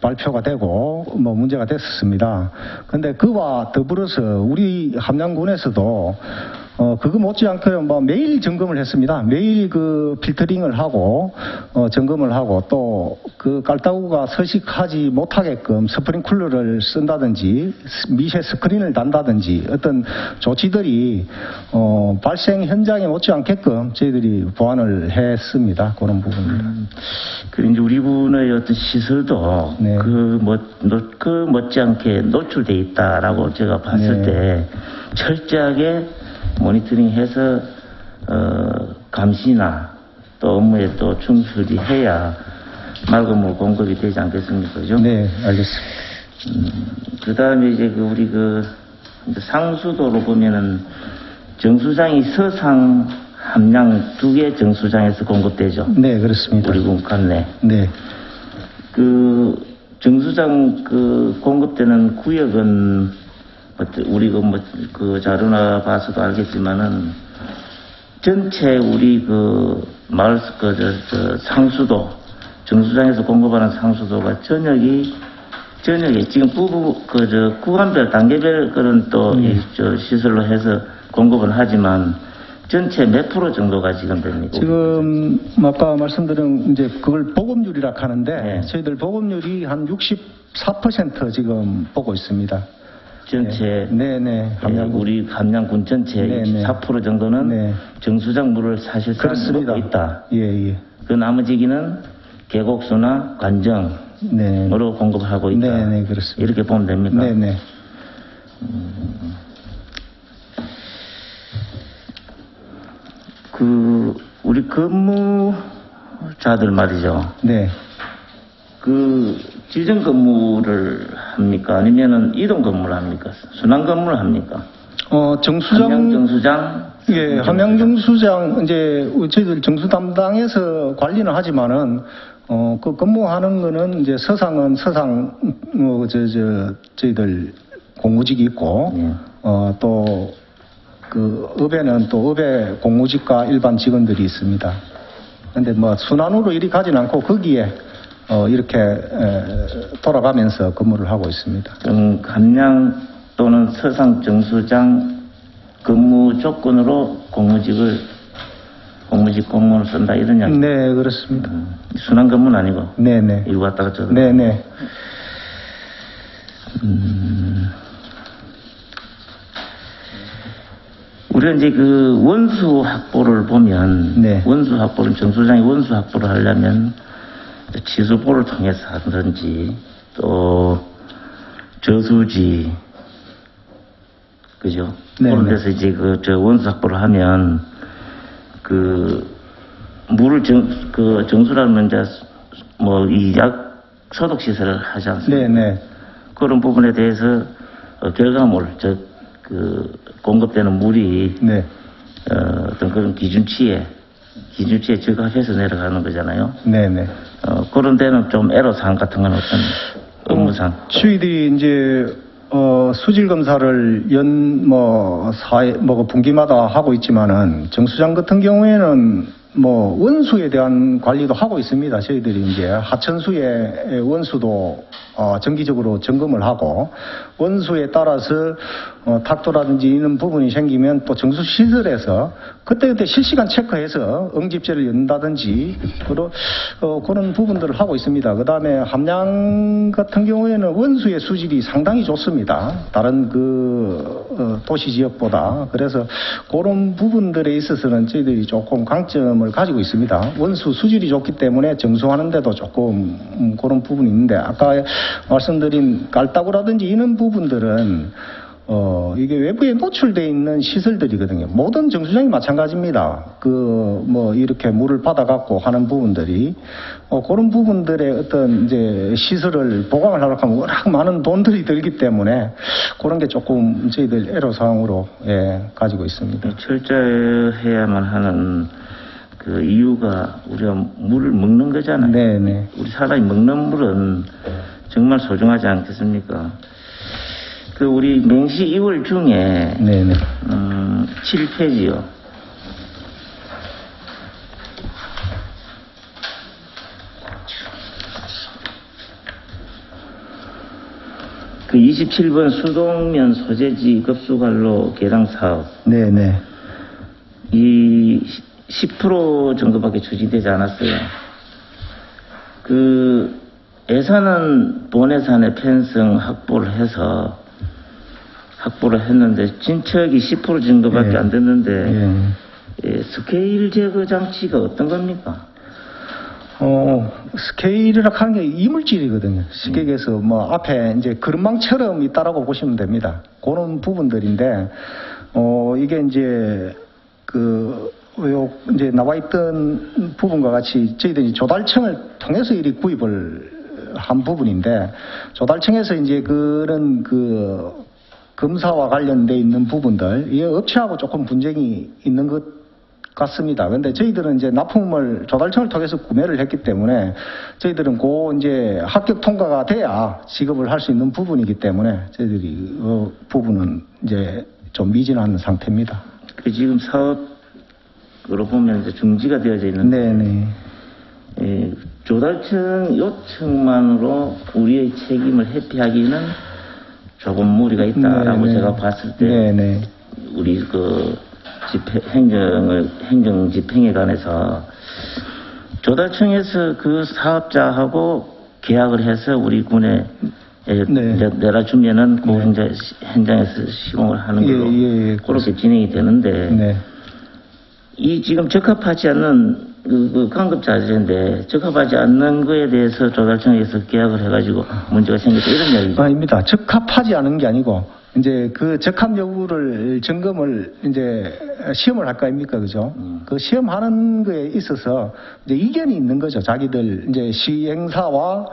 발표가 되고 뭐 문제가 됐었습니다. 그런데 그와 더불어서 우리 함양군에서도 그거 못지않게 뭐 매일 점검을 했습니다. 매일 그 필터링을 하고 점검을 하고 또 그 깔따구가 서식하지 못하게끔 스프링쿨러를 쓴다든지 미세 스크린을 단다든지 어떤 조치들이 발생 현장에 못지않게끔 저희들이 보완을 했습니다. 그런 부분입니다. 그리고 이제 우리 군의 어떤 시설도 네. 그 못지않게 노출돼 있다라고 제가 봤을 네. 때 철저하게 모니터링해서 감시나 또 업무에 또 충실히 해야 맑은 물 공급이 되지 않겠습니까? 그죠? 네, 알겠습니다. 그 다음에 이제 그 우리 그 이제 상수도로 보면은 정수장이 서상 함양 두 개 정수장에서 공급되죠. 네, 그렇습니다. 우리 군 관내. 네, 그 정수장 그 공급되는 구역은 우리 그 자료나 봐서도 알겠지만은 전체 우리 그 마을 저 상수도 정수장에서 공급하는 상수도가 전역에 지금 구간별 단계별 그런 또 저 시설로 해서 공급은 하지만 전체 몇 프로 정도가 지금 됩니까? 지금 아까 말씀드린 이제 그걸 보급률이라 하는데 네. 저희들 보급률이 한 64% 지금 보고 있습니다. 전체 네네. 우리 함양군 전체 네네. 4% 정도는 네. 정수장 물을 사실상 그렇습니다. 먹고 있다. 예. 그 나머지기는 계곡수나 관정으로 네. 공급하고 있다. 네네, 그렇습니다. 이렇게 보면 됩니까? 네네. 그 우리 근무자들 말이죠. 네. 그 지정 근무를 합니까? 아니면은 이동 근무를 합니까? 순환 근무를 합니까? 정수장. 함양 정수장. 예, 함양정수장 이제 저희들 정수 담당에서 관리는 하지만은 그 근무하는 거는 이제 서상은 서상 저희들 공무직이 있고 예. 또 그 업에는 또 업에 공무직과 일반 직원들이 있습니다. 근데 뭐 순환으로 이리 가진 않고 거기에 이렇게 돌아가면서 근무를 하고 있습니다. 함양 또는 서상 정수장 근무 조건으로 공무직 공무원을 쓴다 이런 이야기. 네, 그렇습니다. 순환 근무는 아니고. 네네. 이거 왔다 갔다. 네네. 우리가 이제 그 원수 확보를 보면, 네. 원수 확보는 정수장이 원수 확보를 하려면 치수보를 통해서 하든지 또 저수지, 그죠? 네, 그런 네. 데서 이제 저 원수 확보를 하면 그 물을 정수라는 이제 뭐 이 약 소독 시설을 하지 않습니까? 네네. 그런 부분에 대해서 결과물, 공급되는 물이 네. 어떤 그런 기준치에 적합해서 내려가는 거잖아요. 네네. 그런 데는 좀 애로사항 같은 건 어떤 업무상? 저희들이 이제 수질 검사를 분기마다 하고 있지만은 정수장 같은 경우에는 원수에 대한 관리도 하고 있습니다. 저희들이 이제 하천수의 원수도 정기적으로 점검을 하고 원수에 따라서 탁도라든지 이런 부분이 생기면 또 정수시설에서 그때그때 실시간 체크해서 응집제를 연다든지 그런 부분들을 하고 있습니다. 그 다음에 함양 같은 경우에는 원수의 수질이 상당히 좋습니다. 다른 도시 지역보다. 그래서 그런 부분들에 있어서는 저희들이 조금 강점을 가지고 있습니다. 원수 수질이 좋기 때문에 정수하는데도 조금 그런 부분이 있는데 아까 말씀드린 깔따구라든지 이런 부분들은 이게 외부에 노출되어 있는 시설들이거든요. 모든 정수장이 마찬가지입니다. 이렇게 물을 받아갖고 하는 부분들이, 그런 부분들의 어떤 이제 시설을 보강을 하려고 하면 워낙 많은 돈들이 들기 때문에 그런 게 조금 저희들 애로사항으로 가지고 있습니다. 철저해야만 하는 그 이유가 우리가 물을 먹는 거잖아요. 네네. 우리 사람이 먹는 물은 정말 소중하지 않겠습니까? 우리 맹시 2월 중에 네네. 7페이지요. 그 27번 수동면 소재지 급수관로 개량 사업. 네네. 이 10% 정도밖에 추진되지 않았어요. 예산은 본예산에 편성 확보를 했는데 진척이 10% 정도밖에 안 됐는데 스케일 제거 장치가 어떤 겁니까? 스케일이라 하는 게 이물질이거든요. 쉽게 얘기해서 앞에 이제 그릇망처럼 있다라고 보시면 됩니다. 그런 부분들인데 이게 이제 이제 나와 있던 부분과 같이 저희들이 조달청을 통해서 이리 구입을 한 부분인데 조달청에서 이제 그런 검사와 관련돼 있는 부분들 이 업체하고 조금 분쟁이 있는 것 같습니다. 그런데 저희들은 이제 납품을 조달청을 통해서 구매를 했기 때문에 저희들은 이제 합격 통과가 돼야 지급을 할 수 있는 부분이기 때문에 저희들이 부분은 이제 좀 미진한 상태입니다. 지금 사업으로 보면 이제 중지가 되어져 있는데 네네. 조달청 요청만으로 우리의 책임을 회피하기는 조금 무리가 있다라고 네네. 제가 봤을 때 네네. 우리 행정 집행에 관해서 조달청에서 그 사업자하고 계약을 해서 우리 군에 내려주면은 그 현장에서 시공을 하는 걸로 그렇게 진행이 되는데 이 지금 적합하지 않는 강급자재인데 적합하지 않는 거에 대해서 조달청에서 계약을 해가지고 문제가 생겼다 이런 이야기죠. 아닙니다. 적합하지 않은 게 아니고 이제 그 적합 여부를 점검을 이제 시험을 할 거 아닙니까, 그죠? 그 시험하는 거에 있어서 이제 이견이 있는 거죠. 자기들 이제 시행사와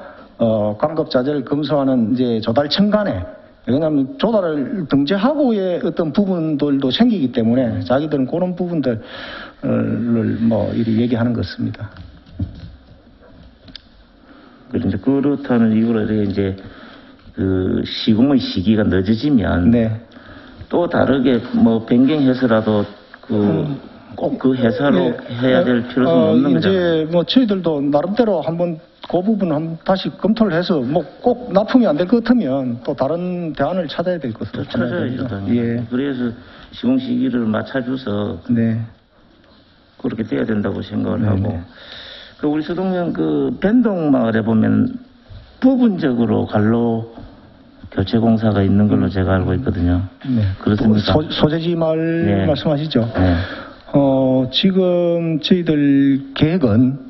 강급자재를 검수하는 이제 조달청 간에. 왜냐하면 조달을 등재하고의 어떤 부분들도 생기기 때문에 자기들은 그런 부분들을 이리 얘기하는 것 같습니다. 이제 그렇다는 이유로 이제 시공의 시기가 늦어지면 또 다르게 변경해서라도 꼭 그 회사로 해야 될 필요성은 없는 거잖아요. 이제 저희들도 나름대로 한번 그 부분은 다시 검토를 해서 꼭 납품이 안 될 것 같으면 또 다른 대안을 찾아야 될 것으로 찾아야죠. 그래서 시공 시기를 맞춰줘서 그렇게 돼야 된다고 생각을 하고 우리 수동면 변동마을에 보면 부분적으로 갈로 교체 공사가 있는 걸로 제가 알고 있거든요. 그렇습니까? 소재지 마을 말씀하시죠? 지금 저희들 계획은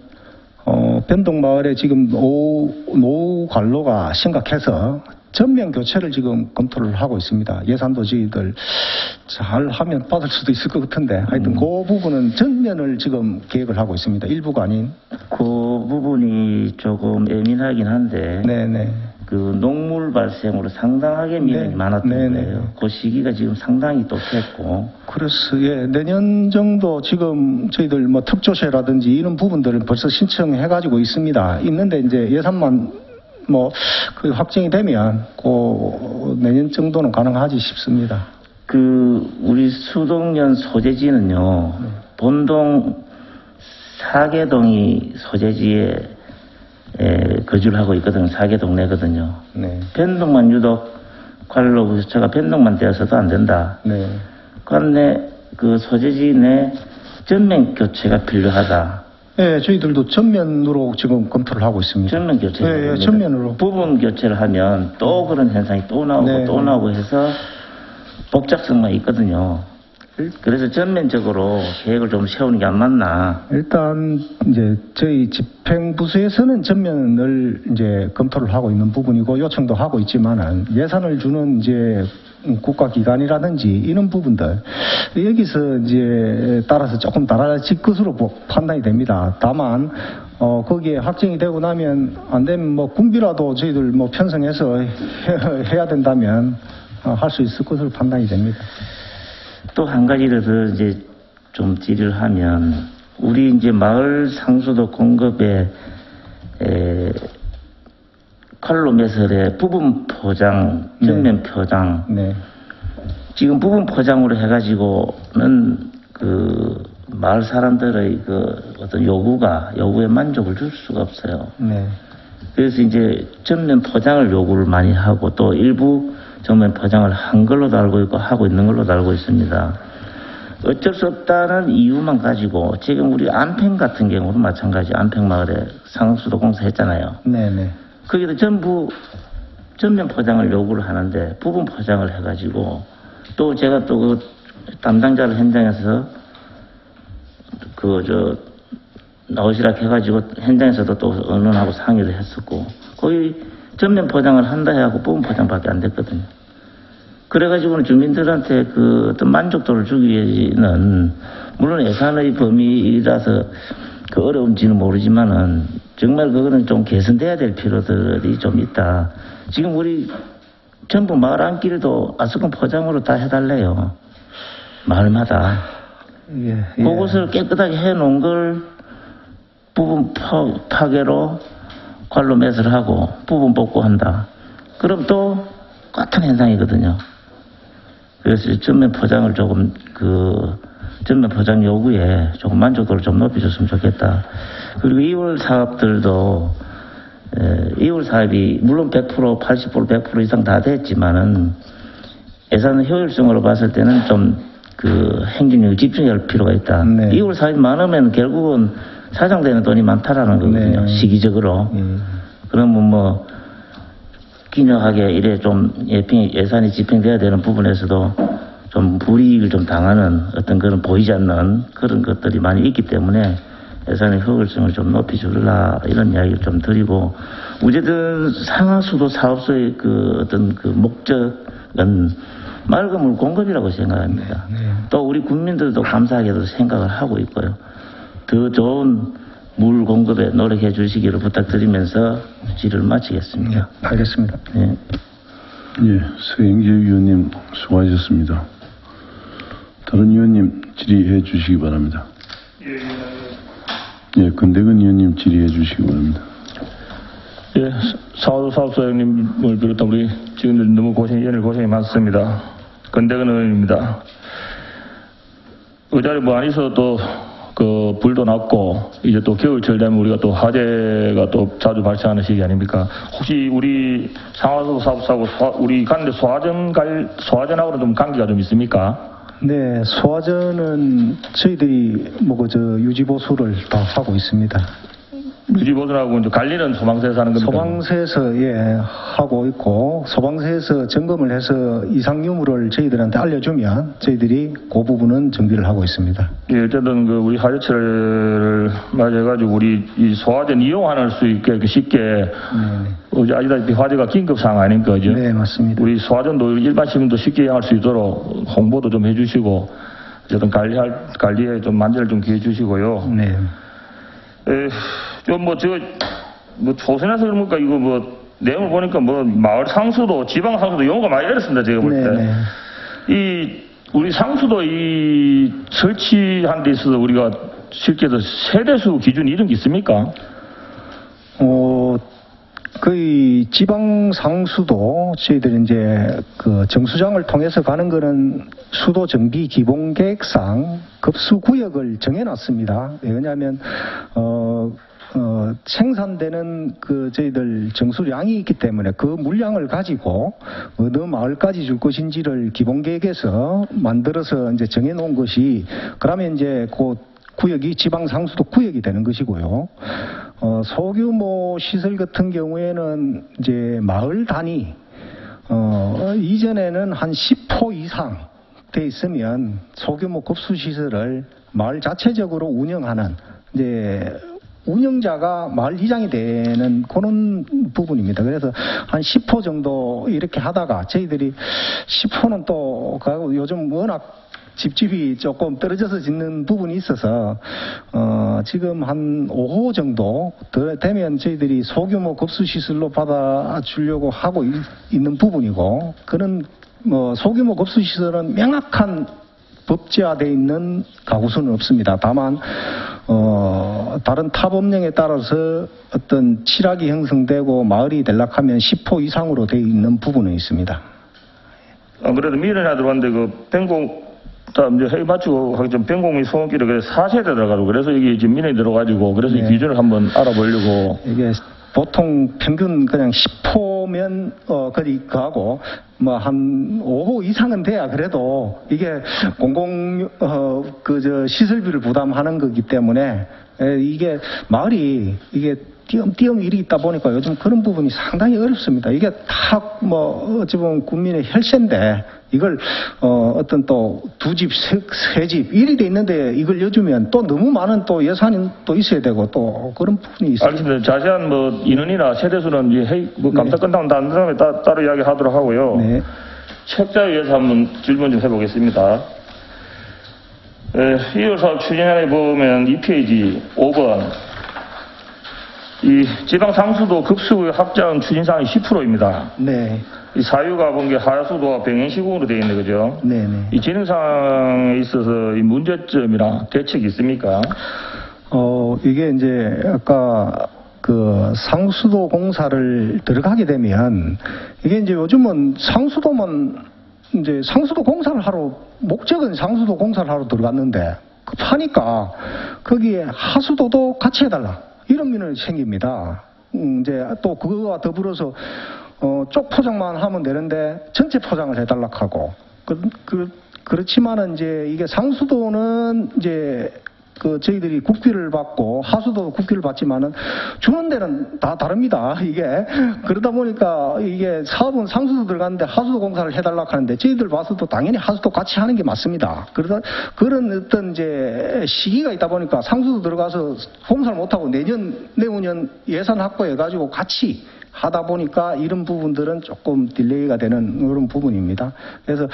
변동마을에 지금 노후 관로가 심각해서 전면 교체를 지금 검토를 하고 있습니다. 예산도 저희들 잘 하면 받을 수도 있을 것 같은데 하여튼 그 부분은 전면을 지금 계획을 하고 있습니다. 일부가 아닌. 그 부분이 조금 예민하긴 한데 농물 발생으로 상당하게 민원이 많았던 거예요. 그 시기가 지금 상당히 또 됐고. 그래서 내년 정도 지금 저희들 특조세라든지 이런 부분들을 벌써 신청해가지고 있습니다. 있는데 이제 예산만 그 확정이 되면 내년 정도는 가능하지 싶습니다. 우리 수동면 소재지는요, 본동 사계동이 소재지에 거주를 하고 있거든요. 4개 동네거든요. 네. 변동만 유독 관로 부처가 변동만 되어서도 안 된다. 네. 관내 그 소재지 내 전면 교체가 필요하다. 예, 저희들도 전면으로 지금 검토를 하고 있습니다. 전면 교체. 예, 예, 전면으로. 부분 교체를 하면 또 그런 현상이 또 나오고 네. 또 나오고 해서 복잡성만 있거든요. 그래서 전면적으로 계획을 좀 세우는 게 안 맞나. 일단 이제 저희 집행부서에서는 전면을 이제 검토를 하고 있는 부분이고 요청도 하고 있지만은 예산을 주는 이제 국가기관이라든지 이런 부분들 여기서 이제 따라서 조금 달라질 것으로 판단이 됩니다. 다만 거기에 확정이 되고 나면 안 되면 뭐 군비라도 저희들 뭐 편성해서 해야 된다면 할 수 있을 것으로 판단이 됩니다. 또 한 가지를 더 이제 좀 질의를 하면 우리 이제 마을 상수도 공급에 칼로 매설의 부분 포장, 전면 포장. 네. 지금 부분 포장으로 해가지고는 그 마을 사람들의 그 어떤 요구에 만족을 줄 수가 없어요. 네. 그래서 이제 전면 포장을 요구를 많이 하고 또 일부 정면 포장을 한 걸로도 알고 있고 하고 있는 걸로도 알고 있습니다. 어쩔 수 없다는 이유만 가지고 지금 우리 안평 같은 경우도 마찬가지 안평 마을에 상수도 공사했잖아요. 네네. 거기도 전부 전면 포장을 요구를 하는데 부분 포장을 해가지고 또 제가 또 그 담당자를 현장에서 나오시라 해가지고 현장에서도 또 언론하고 상의를 했었고 거기 전면 포장을 한다 해갖고 부분 포장밖에 안 됐거든요. 그래가지고는 주민들한테 그 어떤 만족도를 주기 위해서는 물론 예산의 범위라서 그 어려운지는 모르지만은 정말 그거는 좀 개선돼야 될 필요들이 좀 있다. 지금 우리 전부 마을 안길도 아스콘 포장으로 다 해달래요. 마을마다. 예, 예. 그것을 깨끗하게 해놓은 걸 부분 파괴로 관로 매설하고 부분 복구한다. 그럼 또 같은 현상이거든요. 그래서 전면 포장을 조금 전면 포장 요구에 조금 만족도를 좀 높여줬으면 좋겠다. 그리고 2월 사업들도 2월 사업이 물론 100%, 80%, 100% 이상 다 됐지만은 예산 효율성으로 봤을 때는 좀 행정력에 집중할 필요가 있다. 네. 2월 사업이 많으면 결국은 사장되는 돈이 많다라는 거거든요. 네. 시기적으로. 그러면 뭐 긴역하게 이래 좀 예산이 집행돼야 되는 부분에서도 좀 불이익을 좀 당하는 어떤 그런 보이지 않는 그런 것들이 많이 있기 때문에 예산의 효율성을 좀 높여주라 이런 이야기를 좀 드리고 어쨌든 상하수도 사업소의 어떤 목적은 맑은 물 공급이라고 생각합니다. 또 우리 국민들도 감사하게도 생각을 하고 있고요. 더 좋은 물 공급에 노력해 주시기를 부탁드리면서 질의를 마치겠습니다. 네, 알겠습니다. 네. 예, 서영재 위원님 수고하셨습니다. 다른 위원님 질의해 주시기 바랍니다. 예, 금대근 위원님 질의해 주시기 바랍니다. 예, 사업소장님을 비롯한 우리 직원들 너무 연일 고생이 많습니다. 건대근 의원입니다. 의자리 뭐 안 있어도 또 불도 났고 이제 또 겨울철 되면 우리가 또 화재가 또 자주 발생하는 시기 아닙니까? 혹시 우리 상하수 사업소하고 우리 관내 소화전하고는 좀 관계가 좀 있습니까? 네, 소화전은 저희들이 유지보수를 다 하고 있습니다. 유지보수하고 이제 관리는 소방서에서 하는 겁니까? 소방서에서 하고 있고 소방서에서 점검을 해서 이상 유무를 저희들한테 알려주면 저희들이 그 부분은 정비를 하고 있습니다. 예, 어쨌든 우리 화재철을 맞이해가지고 우리 이 소화전 이용할 수 있게 쉽게 아시다시피 화재가 긴급 상황 아닙니까? 그죠? 네, 맞습니다. 우리 소화전도 일반 시민도 쉽게 이용할 수 있도록 홍보도 좀 해주시고 어쨌든 관리에 좀 만전을 좀 기해 주시고요. 네. 조선에서 그러니까 이거 내용을 보니까 마을 상수도, 지방 상수도 용어가 많이 이렇습니다, 제가 볼 때. 네. 이, 우리 상수도 이 설치한 데 있어서 우리가 실제로 세대수 기준이 이런 게 있습니까? 거의 지방 상수도 저희들이 이제 정수장을 통해서 가는 거는 수도 정비 기본 계획상 급수 구역을 정해놨습니다. 왜냐하면 생산되는 그 저희들 정수량이 있기 때문에 그 물량을 가지고 어느 마을까지 줄 것인지를 기본 계획에서 만들어서 이제 정해놓은 것이 그러면 이제 그 구역이 지방상수도 구역이 되는 것이고요. 소규모 시설 같은 경우에는 이제 마을 단위 이전에는 한 10호 이상 돼 있으면 소규모 급수시설을 마을 자체적으로 운영하는 이제 운영자가 마을 이장이 되는 그런 부분입니다. 그래서 한 10호 정도 이렇게 하다가 저희들이 10호는 또 요즘 워낙 집집이 조금 떨어져서 짓는 부분이 있어서 지금 한 5호 정도 되면 저희들이 소규모 급수시설로 받아주려고 하고 있는 부분이고 그런 소규모 급수시설은 명확한 법제화되어 있는 가구수는 없습니다. 다만 다른 타법령에 따라서 어떤 칠학이 형성되고 마을이 될락하면 10호 이상으로 되어 있는 부분은 있습니다. 아무래도 민원이 들어왔는데 그 변공 이제 회의 마치고 하기 전 변공이 소음기를 그래서 4세대 들어가고 그래서 이게 지금 민원이 들어가지고 그래서 이 기준을 한번 알아보려고. 이게 보통 평균 그냥 10호면 그하고 뭐 한 5호 이상은 돼야 그래도 이게 시설비를 부담하는 거기 때문에 이게 마을이 이게 띄엄띄엄 일이 있다 보니까 요즘 그런 부분이 상당히 어렵습니다. 이게 다 어찌 보면 국민의 혈세인데 이걸 어떤 또 두 집, 세 집 일이 돼 있는데 이걸 여주면 또 너무 많은 또 예산이 또 있어야 되고 또 그런 부분이 있습니다. 알겠습니다. 자세한 인원이나 세대수는 회의 감사 끝나면 다음에 따로 이야기하도록 하고요. 네. 책자에 의해서 한번 질문 좀 해보겠습니다. 2월 사업 추진안에 보면 2페이지 5번 이 지방 상수도 급수 확장 추진사항이 10%입니다. 네. 이 사유가 본 게 하수도와 병행시공으로 되어 있는 거죠. 네네. 이 진행상에 있어서 이 문제점이나 대책이 있습니까? 이게 이제 아까 그 상수도 공사를 들어가게 되면 이게 이제 요즘은 상수도만 이제 상수도 공사를 하러 목적은 상수도 공사를 하러 들어갔는데 파니까 거기에 하수도도 같이 해달라 이런 민원이 생깁니다. 이제 또 그거와 더불어서 쪽 포장만 하면 되는데 전체 포장을 해달라 하고 그렇지만은 이제 이게 상수도는 이제 저희들이 국비를 받고 하수도 국비를 받지만은 주는 데는 다 다릅니다. 이게 그러다 보니까 이게 사업은 상수도 들어갔는데 하수도 공사를 해달라 하는데 저희들 봐서도 당연히 하수도 같이 하는 게 맞습니다. 그러다 그런 어떤 이제 시기가 있다 보니까 상수도 들어가서 공사를 못하고 내후년 예산 확보해가지고 같이 하다 보니까 이런 부분들은 조금 딜레이가 되는 그런 부분입니다. 그래서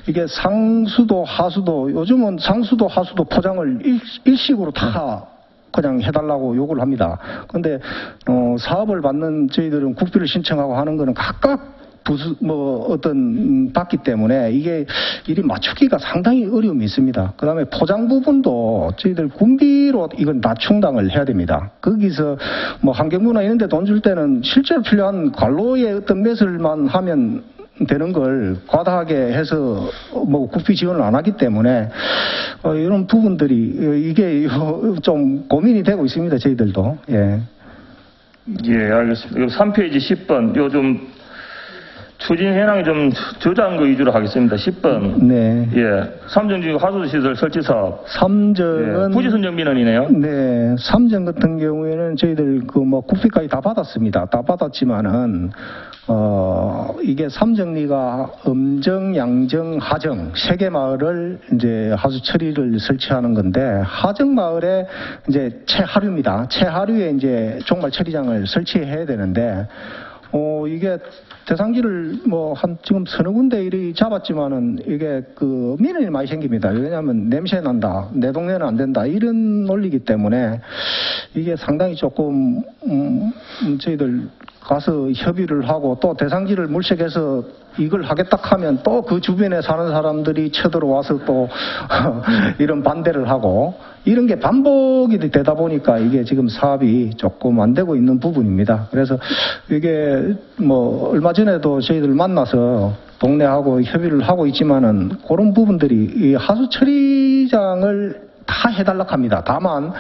이게 상수도, 하수도, 요즘은 상수도, 하수도 포장을 일식으로 다 그냥 해달라고 요구를 합니다. 그런데 사업을 받는 저희들은 국비를 신청하고 하는 거는 각각 받기 때문에 이게 일이 맞추기가 상당히 어려움이 있습니다. 그 다음에 포장 부분도 저희들 군비로 이건 다 충당을 해야 됩니다. 거기서 환경부나 이런 데 돈 줄 때는 실제로 필요한 관로의 어떤 매설만 하면 되는 걸 과다하게 해서 국비 지원을 안 하기 때문에 이런 부분들이 이게 좀 고민이 되고 있습니다. 저희들도. 예. 예, 알겠습니다. 3페이지 10번 요즘 추진 현황이 좀 저장한 거 위주로 하겠습니다. 10번. 네. 예. 삼정지구 하수시설 설치 사업. 삼정은. 예. 부지 선정 민원이네요. 네. 삼정 같은 경우에는 저희들 국비까지 다 받았습니다. 다 받았지만은, 이게 삼정리가 음정, 양정, 하정, 3개 마을을 이제 하수 처리를 설치하는 건데, 하정 마을에 이제 최하류입니다. 최하류에 이제 종말 처리장을 설치해야 되는데, 이게 대상지를 지금 서너 군데 이리 잡았지만은 이게 민원이 많이 생깁니다. 왜냐하면 냄새 난다, 내 동네는 안 된다 이런 논리이기 때문에 이게 상당히 조금 저희들 가서 협의를 하고 또 대상지를 물색해서 이걸 하겠다 하면 또 그 주변에 사는 사람들이 쳐들어와서 또 이런 반대를 하고 이런 게 반복이 되다 보니까 이게 지금 사업이 조금 안 되고 있는 부분입니다. 그래서 이게 얼마 전에도 저희들 만나서 동네하고 협의를 하고 있지만은 그런 부분들이 이 하수 처리장을 다 해달라고 합니다. 다만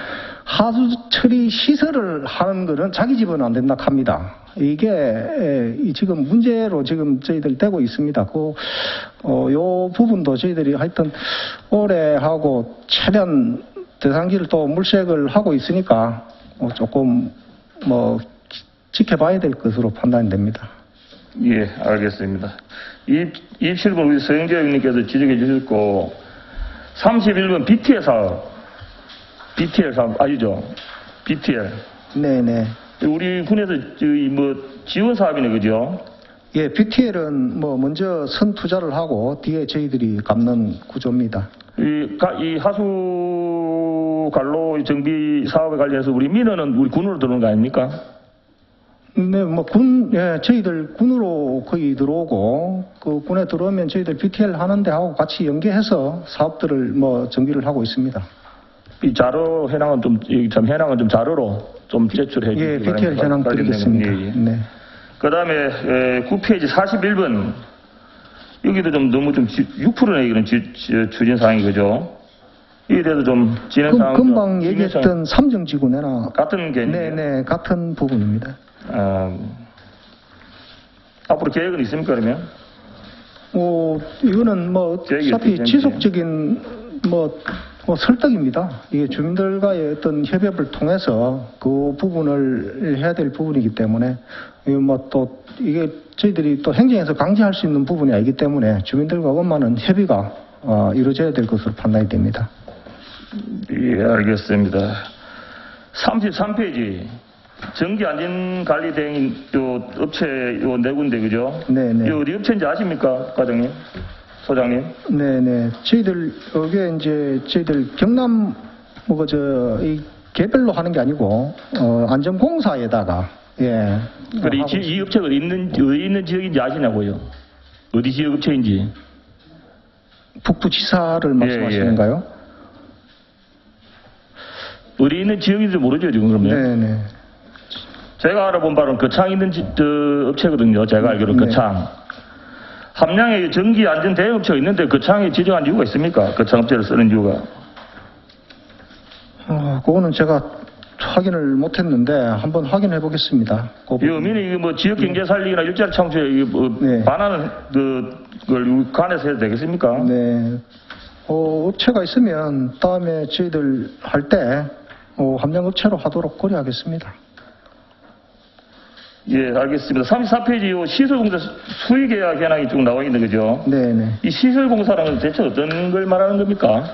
하수 처리 시설을 하는 거는 자기 집은 안 된다 합니다. 이게 지금 문제로 지금 저희들 되고 있습니다. 요 부분도 저희들이 하여튼 올해 하고 최대한 대상지를 또 물색을 하고 있으니까 조금 지켜봐야 될 것으로 판단이 됩니다. 예, 알겠습니다. 27번 우리 서영재 의원님께서 지적해 주셨고 31번 BTL 사업 아시죠? BTL. 네네. 우리 군에서 지원 사업이네, 그죠? 예, BTL은 먼저 선 투자를 하고 뒤에 저희들이 갚는 구조입니다. 이 하수 갈로 정비 사업에 관련해서 우리 민원은 우리 군으로 들어오는 거 아닙니까? 네, 저희들 군으로 거의 들어오고, 그 군에 들어오면 저희들 BTL 하는데 하고 같이 연계해서 사업들을 정비를 하고 있습니다. 이 자료 해낭은 좀 자료로 좀 제출해 주시기 예, 바랍니다. BTL 현황 드리겠습니다. 예, 예. 네. 그 다음에 9페이지 41번 여기도 좀 너무 6%네 이런 추진사항이 그죠? 이에 대해서 좀 진행사항 금방 얘기했던 삼정지구 내나 같은 개념이에요? 네네 같은 부분입니다. 앞으로 계획은 있습니까 그러면? 이거는 계획이 어차피 있든지. 지속적인 설득입니다. 이게 주민들과의 어떤 협업을 통해서 그 부분을 해야 될 부분이기 때문에 또 이게 저희들이 또 행정에서 강제할 수 있는 부분이 아니기 때문에 주민들과 원만한 협의가 이루어져야 될 것으로 판단이 됩니다. 예, 알겠습니다. 33페이지 전기안전관리 대행 업체 네 군데 그죠? 네네. 어디 업체인지 아십니까, 과장님? 소장님? 네네. 여기에 이제 저희들 경남 이 개별로 하는 게 아니고 안전공사에다가 예. 그래 이 업체가 어디 있는 지역인지 아시냐고요? 어디 지역 업체인지? 북부지사를 말씀하시는가요? 어디 있는 지역인지 모르죠 지금 그러면? 네네. 제가 알아본 바로는 거창 있는 업체거든요. 제가 알기로 네. 거창. 함량에 전기 안전 대응 업체가 있는데 거창에 지정한 이유가 있습니까? 거창 업체를 쓰는 이유가? 그거는 제가 확인을 못했는데 한번 확인해 보겠습니다. 민이 지역 경제 살리기나 일자리 창출에 네. 반하는 걸 관해서 해도 되겠습니까? 네. 업체가 있으면 다음에 저희들 할 때 함량 업체로 하도록 고려하겠습니다. 예, 알겠습니다. 34페이지 시설공사 수의계약 현황이 쭉 나와 있는 거죠? 네네. 이 시설공사라는 대체 어떤 걸 말하는 겁니까?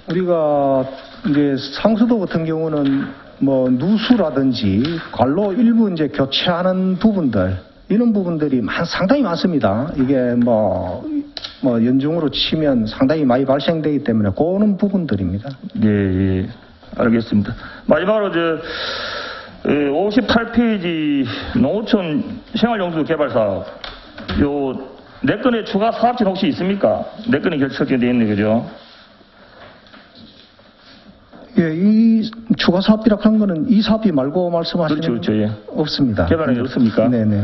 우리가 이제 상수도 같은 경우는 누수라든지 관로 일부 이제 교체하는 부분들 이런 부분들이 상당히 많습니다. 이게 연중으로 치면 상당히 많이 발생되기 때문에 그런 부분들입니다. 예, 알겠습니다. 마지막으로 58페이지 농어촌 생활용수 개발 사업. 네 건의 추가 사업진 혹시 있습니까? 네 건이 결정되어 있네, 그죠? 예, 이 추가 사업이라고 하는 거는 이 사업이 말고 말씀하시는 그렇죠, 예. 없습니다. 개발은 없습니까? 네네.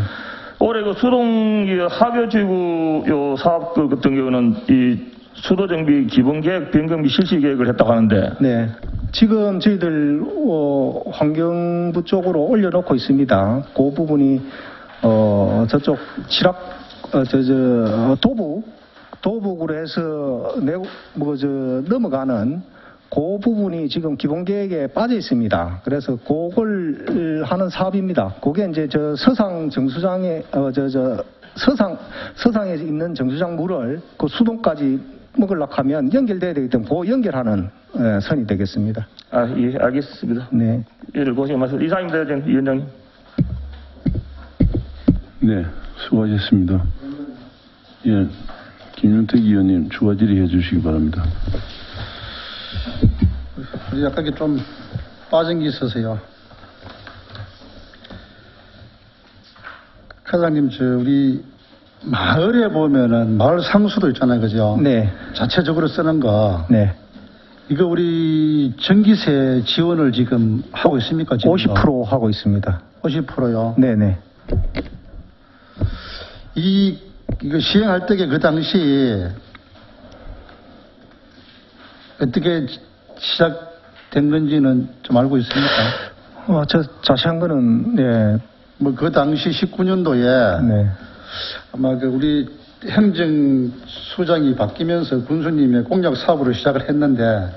올해 수동 하교지구 사업 같은 경우는 이 수도정비 기본계획 변경 및 실시 계획을 했다고 하는데. 네. 지금 저희들 환경부 쪽으로 올려놓고 있습니다. 그 부분이 저쪽 도북으로 해서 넘어가는 그 부분이 지금 기본계획에 빠져 있습니다. 그래서 그걸 하는 사업입니다. 그게 이제 서상 정수장에 서상에 있는 정수장 물을 그 수동까지 먹으려고 하면 연결돼야 되기 때문에 그 연결하는 선이 되겠습니다. 예, 알겠습니다. 네. 예를 고생 많습니다. 이상입니다, 위원장님. 네, 수고하셨습니다. 예, 김윤택 의원님 추가 질의해 주시기 바랍니다. 약간 좀 빠진 게 있어서요. 과장님, 우리 마을에 보면은 마을 상수도 있잖아요, 그죠? 네. 자체적으로 쓰는 거. 네. 이거 우리 전기세 지원을 지금 하고 있습니까? 지금 50% 하고 있습니다. 50%요. 네네. 이거 시행할 때게 그 당시 어떻게 된 건지는 좀 알고 있습니까? 저 자세한 거는 네, 뭐 그 당시 19년도에 네, 아마 그 우리 행정수장이 바뀌면서 군수님의 공약 사업으로 시작을 했는데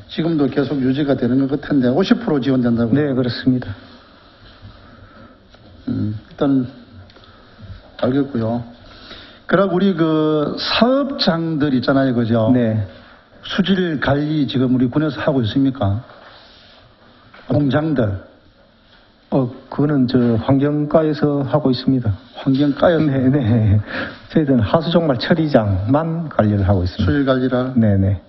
지금도 계속 유지가 되는 것 같은데 50% 지원된다고. 네 그렇습니다. 일단 알겠고요. 그리고 우리 그 사업장들 있잖아요, 그죠? 네, 수질 관리 지금 우리 군에서 하고 있습니까? 공장들 그거는 저 환경과에서 하고 있습니다. 환경과에서 네, 네. 저희들은 하수종말 처리장만 관리를 하고 있습니다. 수질 관리를. 네, 네,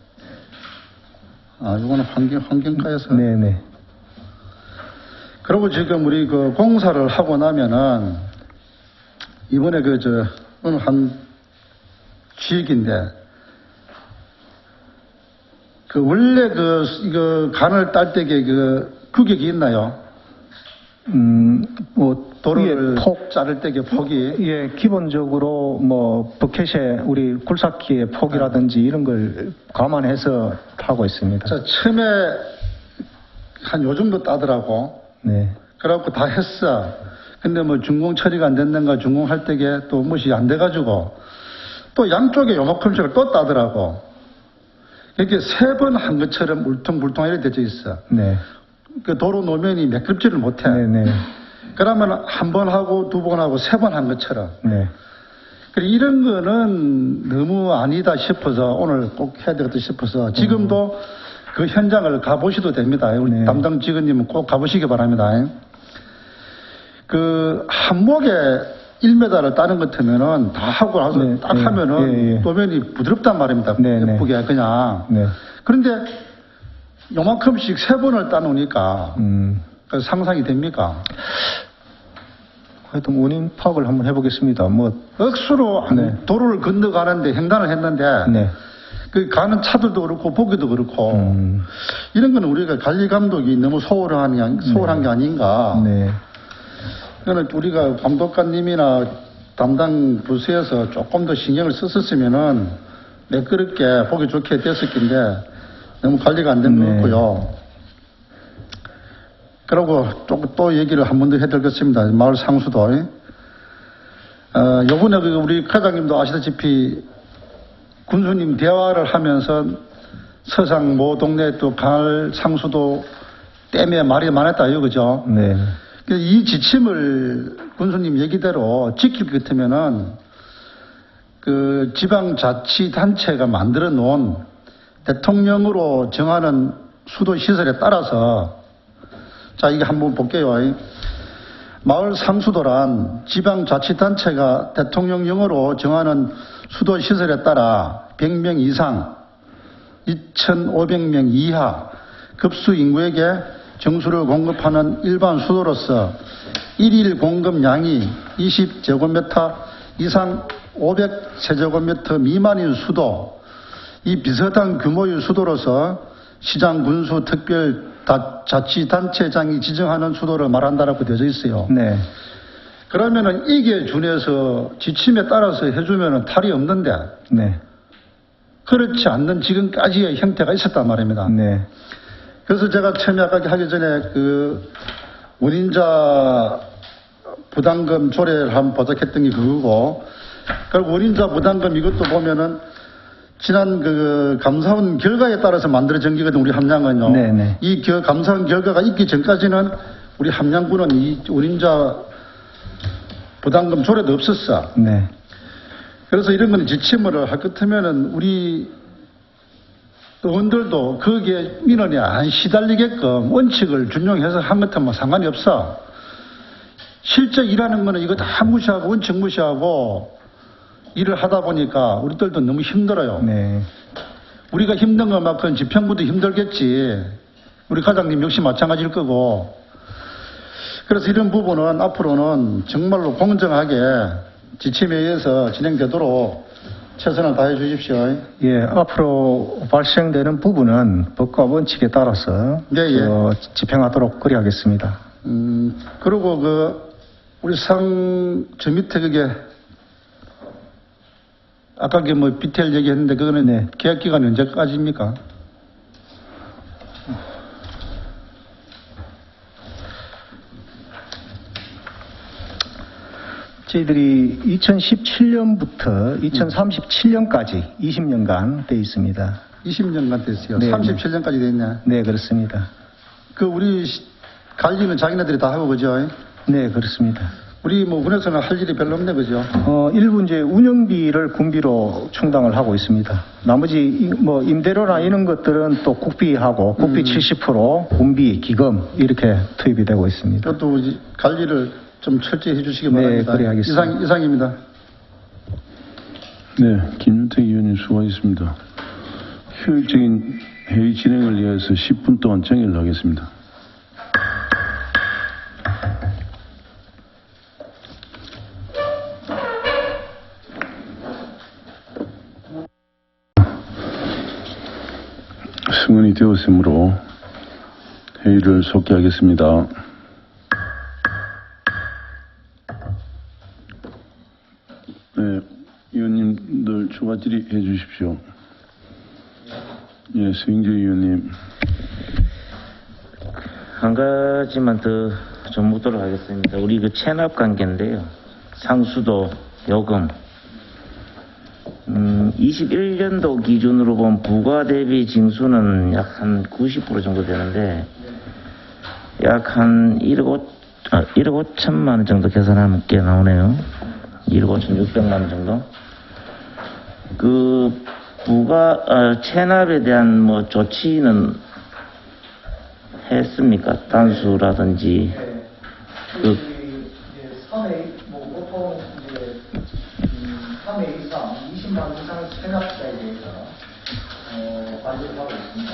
아, 이거는 환경과에서. 네, 네. 그리고 지금 우리 그 공사를 하고 나면은 이번에 어느 한 지역인데 그 원래 이거 간을 딸 때게 규격이 있나요? 뭐 도로를 폭 자를 때게 폭이. 예, 기본적으로 뭐 버켓의 우리 굴삭기의 폭이라든지 이런 걸 감안해서 하고 있습니다. 자, 처음에 한 요 정도 따더라고. 네, 그래갖고 다 했어. 근데 뭐 준공 처리가 안 됐는가 준공할 때게 또 무엇이 안 돼가지고 또 양쪽에 요만큼씩을 또 따더라고. 이렇게 3번 한 것처럼 울퉁불퉁 이렇게 되어 있어. 네, 그 도로 노면이 매끄럽지를 못해. 네, 네, 그러면 한 번 하고 2번 하고 3번 한 것처럼. 네, 그래, 이런 거는 너무 아니다 싶어서 오늘 꼭 해야 되겠다 싶어서 지금도 그 현장을 가보셔도 됩니다. 우리 네. 담당 직원님은 꼭 가보시기 바랍니다. 그 한목에 1m를 따는 것 같으면은 다 하고 나서 네, 딱 네, 하면은 예, 예. 도면이 부드럽단 말입니다. 네, 네. 예쁘게 그냥. 네. 그런데 요만큼씩 3번을 따놓으니까 그 상상이 됩니까? 하여튼 원인 파악을 한번 해보겠습니다. 뭐, 억수로 네. 도로를 건너가는데 횡단을 했는데 네, 그 가는 차들도 그렇고 보기도 그렇고 이런 거는 우리가 관리 감독이 너무 소홀한 게 아닌가. 네, 그거는 우리가 감독관님이나 담당 부서에서 조금 더 신경을 썼었으면은 매끄럽게 보기 좋게 됐을 텐데 너무 관리가 안 된 것 네. 같고요. 그리고 또 얘기를 한 번 더 해드리겠습니다. 마을 상수도. 요번에 우리 과장님도 아시다시피 군수님 대화를 하면서 서상 모 동네 또 가을 상수도 댐에 말이 많았다요, 그죠? 네, 이 지침을 군수님 얘기대로 지킬 것 같으면은 그 지방자치단체가 만들어 놓은 대통령으로 정하는 수도 시설에 따라서 자, 이거 한번 볼게요. 마을 상수도란 지방자치단체가 대통령령으로 정하는 수도 시설에 따라 100명 이상, 2,500명 이하 급수 인구에게 정수를 공급하는 일반 수도로서 일일 공급량이 20제곱미터 이상 500세제곱미터 미만인 수도, 이 비슷한 규모의 수도로서 시장, 군수, 특별 자치단체장이 지정하는 수도를 말한다라고 되어 있어요. 네, 그러면은 이게 준해서 지침에 따라서 해주면은 탈이 없는데 네, 그렇지 않는 지금까지의 형태가 있었단 말입니다. 네, 그래서 제가 처음에 아까 하기 전에 그 원인자 부담금 조례를 한번 보작했던 게 그거고, 그리고 원인자 부담금 이것도 보면은 지난 그 감사원 결과에 따라서 만들어진 거거든, 우리 함양은요. 네네. 이 감사원 결과가 있기 전까지는 우리 함양군은 이 원인자 부담금 조례도 없었어. 네, 그래서 이런 거는 지침을 할 것 같으면은 우리 의원들도 거기에 민원이 안 시달리게끔 원칙을 준용해서 한 것 같으면 상관이 없어. 실제 일하는 거는 이거 다 무시하고 원칙 무시하고 일을 하다 보니까 우리들도 너무 힘들어요. 네, 우리가 힘든 것만큼 지평구도 힘들겠지. 우리 과장님 역시 마찬가지일 거고. 그래서 이런 부분은 앞으로는 정말로 공정하게 지침에 의해서 진행되도록 최선을 다해 주십시오. 예, 앞으로 발생되는 부분은 법과 원칙에 따라서 예, 예. 집행하도록 그리하겠습니다. 그리고 우리 저 밑에 그게 아까 비텔 얘기했는데 그거는 네. 계약 기간이 언제까지입니까? 저희들이 2017년부터 2037년까지 20년간 돼 있습니다. 20년간 됐어요. 네, 37년까지 됐네. 네, 그렇습니다. 그 우리 관리는 자기네들이 다 하고 그죠? 네, 그렇습니다. 우리 뭐 군에서는 할 일이 별로 없네 그죠? 일부 이제 운영비를 군비로 충당을 하고 있습니다. 나머지 뭐 임대료나 이런 것들은 또 국비하고 국비 70%, 군비, 기금 이렇게 투입이 되고 있습니다. 그것도 관리를 좀 철저히 해주시기 네, 바랍니다. 그래 하겠습니다. 이상입니다. 네, 김윤택 의원님 수고하셨습니다. 효율적인 회의 진행을 위해서 10분 동안 정의를 하겠습니다. 승인이 되었으므로 회의를 속기하겠습니다. 네, 의원님들 추가 질의해 주십시오. 예, 서영재 의원님. 한 가지만 더 좀 묻도록 하겠습니다. 우리 그 체납 관계인데요. 상수도, 요금. 21년도 기준으로 본 부가 대비 징수는 약 한 90% 정도 되는데, 약 한 1억 5천만 원 정도 계산하면 꽤 나오네요. 1억 5천 6백만 원 정도. 그 부가 체납에 대한 뭐 조치는 했습니까? 단수라든지 그 3회 보통 이제 3회 이상 20만 원 이상 체납자에 대해서 관리를 하고 있습니다.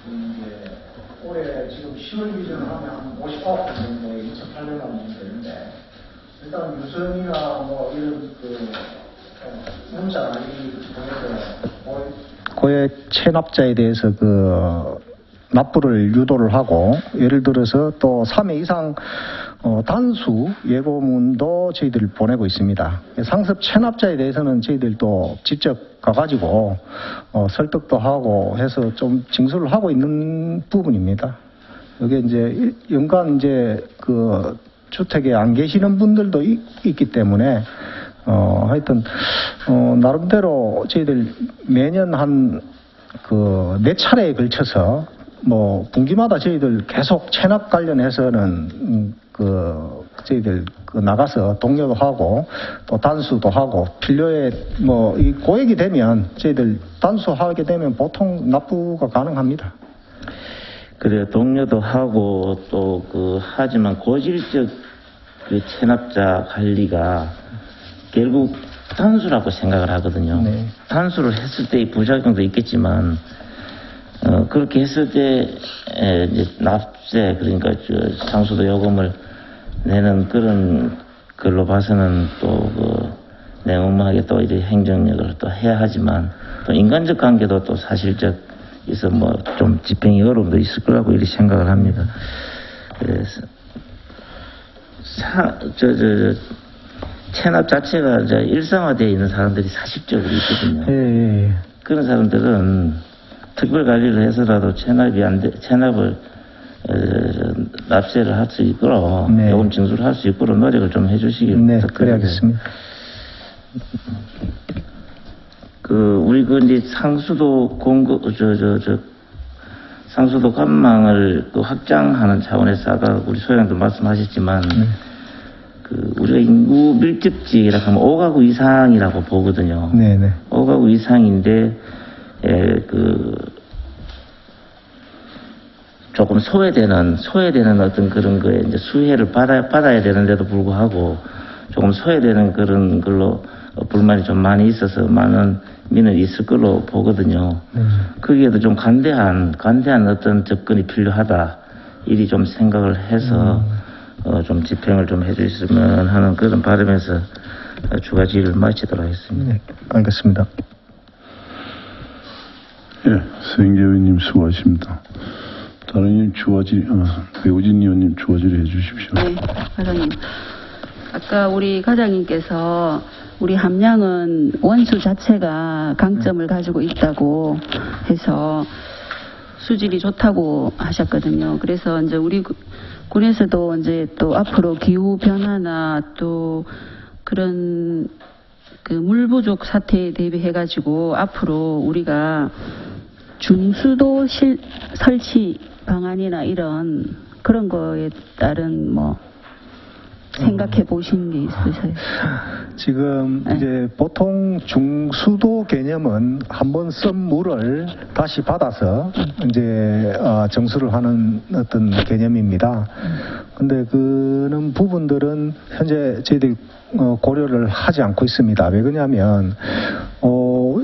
이제 올해 지금 10월 기준으로 하면 한 59건 정도의 2,800만 원 정도 되는데 일단 유선이나 뭐 이런 그 문자나 이 통해서 고액 체납자에 대해서 그 납부를 유도를 하고 예를 들어서 또 3회 이상 단수 예고문도 저희들 보내고 있습니다. 상습 체납자에 대해서는 저희들 또 직접 가가지고 설득도 하고 해서 좀 징수를 하고 있는 부분입니다. 이게 이제 연간 이제 그 주택에 안 계시는 분들도 있기 때문에 하여튼 나름대로 저희들 매년 한 그 4차례에 걸쳐서 뭐 분기마다 저희들 계속 체납 관련해서는 저희들 나가서 독려도 하고 또 단수도 하고 필요에 뭐 이 고액이 되면 저희들 단수하게 되면 보통 납부가 가능합니다. 그래요. 독려도 하고 또 하지만 고질적 그 체납자 관리가 결국 단수라고 생각을 하거든요. 네. 단수를 했을 때의 부작용도 있겠지만 그렇게 했을 때 이제 납세 그러니까 상수도 요금을 내는 그런 걸로 봐서는 또 냉엄하게 또 이제 행정력을 또 해야 하지만 또 인간적 관계도 또 사실적 있어 뭐 좀 집행이 어려움도 있을 거라고 이렇게 생각을 합니다. 그래서 체납 자체가 이제 일상화되어 있는 사람들이 사실적으로 있거든요. 예. 그런 사람들은 특별 관리를 해서라도 체납을 납세를 할 수 있도록 네. 요금 징수를 할 수 있도록 노력을 좀 해주시기 네, 부탁드립니다. 그래야겠습니다. 우리 이제 상수도 상수도 관망을 확장하는 차원에서 아까 우리 소장도 말씀하셨지만 우리가 인구 밀집지라고 하면 5가구 이상이라고 보거든요. 네네. 5가구 이상인데 조금 소외되는 어떤 그런 거에 이제 수혜를 받아야 되는데도 불구하고 조금 소외되는 그런 걸로 불만이 좀 많이 있어서 많은 민원이 있을 걸로 보거든요. 거기에도 좀 관대한 어떤 접근이 필요하다. 이리 좀 생각을 해서 좀 집행을 좀 해주셨으면 하는 그런 바람에서 추가 질의를 마치도록 하겠습니다. 네, 알겠습니다. 예, 서영재 의원님 수고하십니다. 다른 의원님 추가 질의, 배우진 의원님 추가 질의 해 주십시오. 네, 과장님. 아까 우리 과장님께서 우리 함량은 원수 자체가 강점을 가지고 있다고 해서 수질이 좋다고 하셨거든요. 그래서 이제 우리 군에서도 이제 또 앞으로 기후 변화나 또 그런 그 물 부족 사태에 대비해가지고 앞으로 우리가 중수도 설치 방안이나 이런 그런 거에 따른 뭐 생각해 보신 게 있으세요? 지금 이제 보통 중수도 개념은 한번 쓴 물을 다시 받아서 이제 정수를 하는 어떤 개념입니다. 근데 그런 부분들은 현재 저희들이 고려를 하지 않고 있습니다. 왜 그러냐면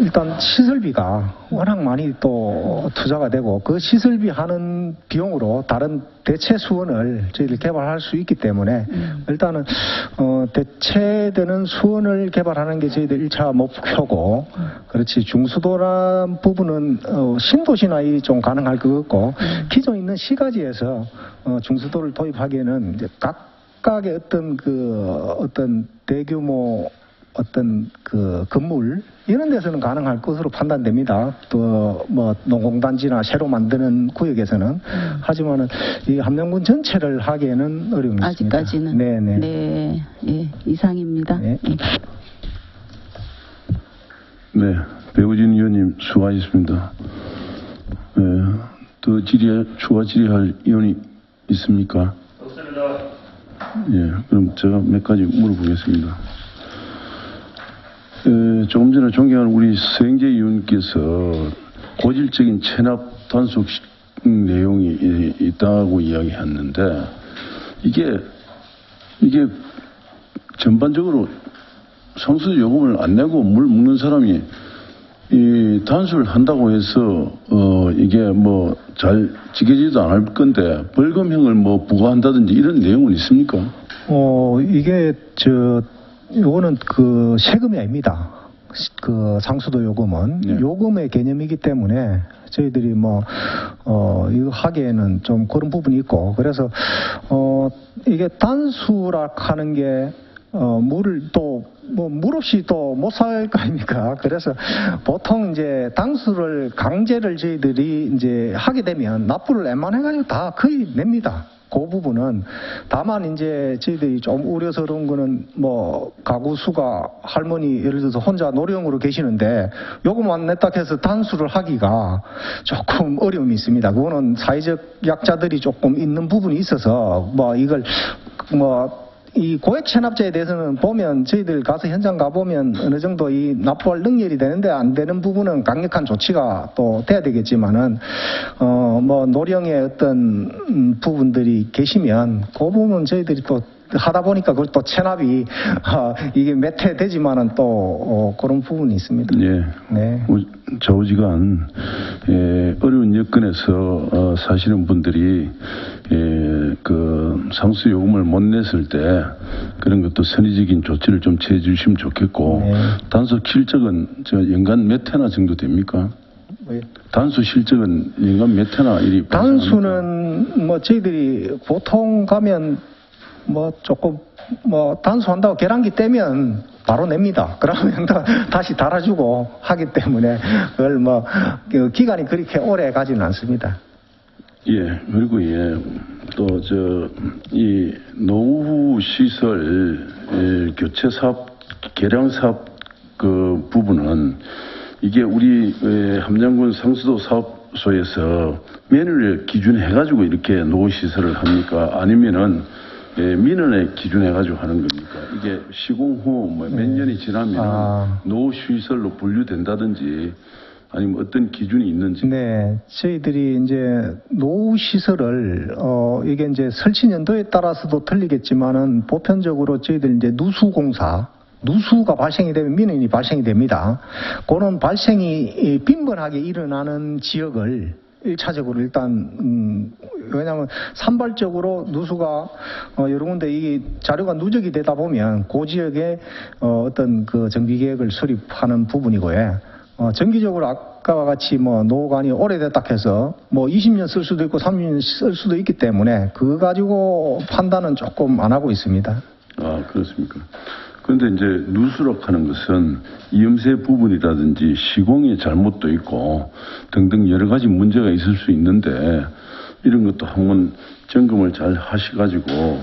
일단 시설비가 워낙 많이 또 투자가 되고 그 시설비 하는 비용으로 다른 대체 수원을 저희들이 개발할 수 있기 때문에 일단은 대체되는 수원을 개발하는 게 저희들 1차 목표고 그렇지 중수도란 부분은 신도시나 일이 좀 가능할 것 같고 기존 있는 시가지에서 중수도를 도입하기에는 이제 각각의 어떤 대규모 어떤 그 건물 이런 데서는 가능할 것으로 판단됩니다. 또 뭐 농공단지나 새로 만드는 구역에서는 하지만은 이 함양군 전체를 하기에는 어려움이 있습니다. 아직까지는. 네네. 네, 예, 이상입니다. 네. 예. 네, 배우진 의원님 수고하셨습니다. 더 추가 질의할 의원이 있습니까? 없습니다. 예, 그럼 제가 몇 가지 물어보겠습니다. 조금 전에 존경하는 우리 서영재 의원께서 고질적인 체납 단속 내용이 있다고 이야기했는데 이게 전반적으로 상수 요금을 안 내고 물 먹는 사람이 이 단수를 한다고 해서 이게 뭐 잘 지켜지지도 않을 건데 벌금형을 뭐 부과한다든지 이런 내용은 있습니까? 이게 요거는 그 세금이 아닙니다. 그 상수도 요금은 네. 요금의 개념이기 때문에 저희들이 이거 하기에는 좀 그런 부분이 있고 그래서 이게 단수라 하는 게 물을 물 없이 또 못 살 거 아닙니까? 그래서 보통 이제 당수를 강제를 저희들이 이제 하게 되면 납부를 웬만해가지고 다 거의 냅니다. 그 부분은 다만 이제 저희들이 좀 우려스러운 거는 뭐 가구 수가 할머니 예를 들어서 혼자 노령으로 계시는데 요거만 냈다 해서 단수를 하기가 조금 어려움이 있습니다. 그거는 사회적 약자들이 조금 있는 부분이 있어서 이걸 이 고액 체납자에 대해서는 보면 저희들 가서 현장 가보면 어느 정도 이 납부할 능력이 되는데 안 되는 부분은 강력한 조치가 또 돼야 되겠지만은 노령의 어떤 부분들이 계시면 그 부분은 저희들이 또 하다 보니까 그걸 또 체납이 이게 몇 해 되지만은 또 그런 부분이 있습니다. 예. 네. 좌우지간 어려운 여건에서 사시는 분들이 그 상수 요금을 못 냈을 때 그런 것도 선의적인 조치를 좀 취해 주시면 좋겠고 네. 단수 실적은 연간 몇 회나 정도 됩니까? 단수 실적은 연간 몇 회나 일이 단수는 저희들이 보통 가면 조금 단수한다고 계란기 떼면 바로 냅니다. 그러면 다시 달아주고 하기 때문에 그걸 그 기간이 그렇게 오래 가지는 않습니다. 예, 그리고 또 이 노후 시설 교체 사업, 개량 사업 그 부분은 이게 우리 함양군 상수도 사업소에서 매뉴얼 기준해 가지고 이렇게 노후 시설을 합니까? 아니면은 민원에 기준해 가지고 하는 겁니까? 이게 시공 후 몇 년이 지나면 노후 시설로 분류된다든지 아니면 어떤 기준이 있는지. 네, 저희들이 이제 노후 시설을 이게 이제 설치 연도에 따라서도 틀리겠지만은 보편적으로 저희들 이제 누수가 발생이 되면 민원이 발생이 됩니다. 그런 발생이 빈번하게 일어나는 지역을 1차적으로 일단 왜냐하면 산발적으로 누수가 여러 군데 이 자료가 누적이 되다 보면 그 지역에 어떤 그 정비 계획을 수립하는 부분이고요. 정기적으로 아까와 같이 노후관이 오래됐다 해서 20년 쓸 수도 있고 30년 쓸 수도 있기 때문에 그거 가지고 판단은 조금 안 하고 있습니다. 아, 그렇습니까? 그런데 이제 누수라고 하는 것은 이음새 부분이라든지 시공의 잘못도 있고 등등 여러 가지 문제가 있을 수 있는데 이런 것도 한번 점검을 잘 하셔가지고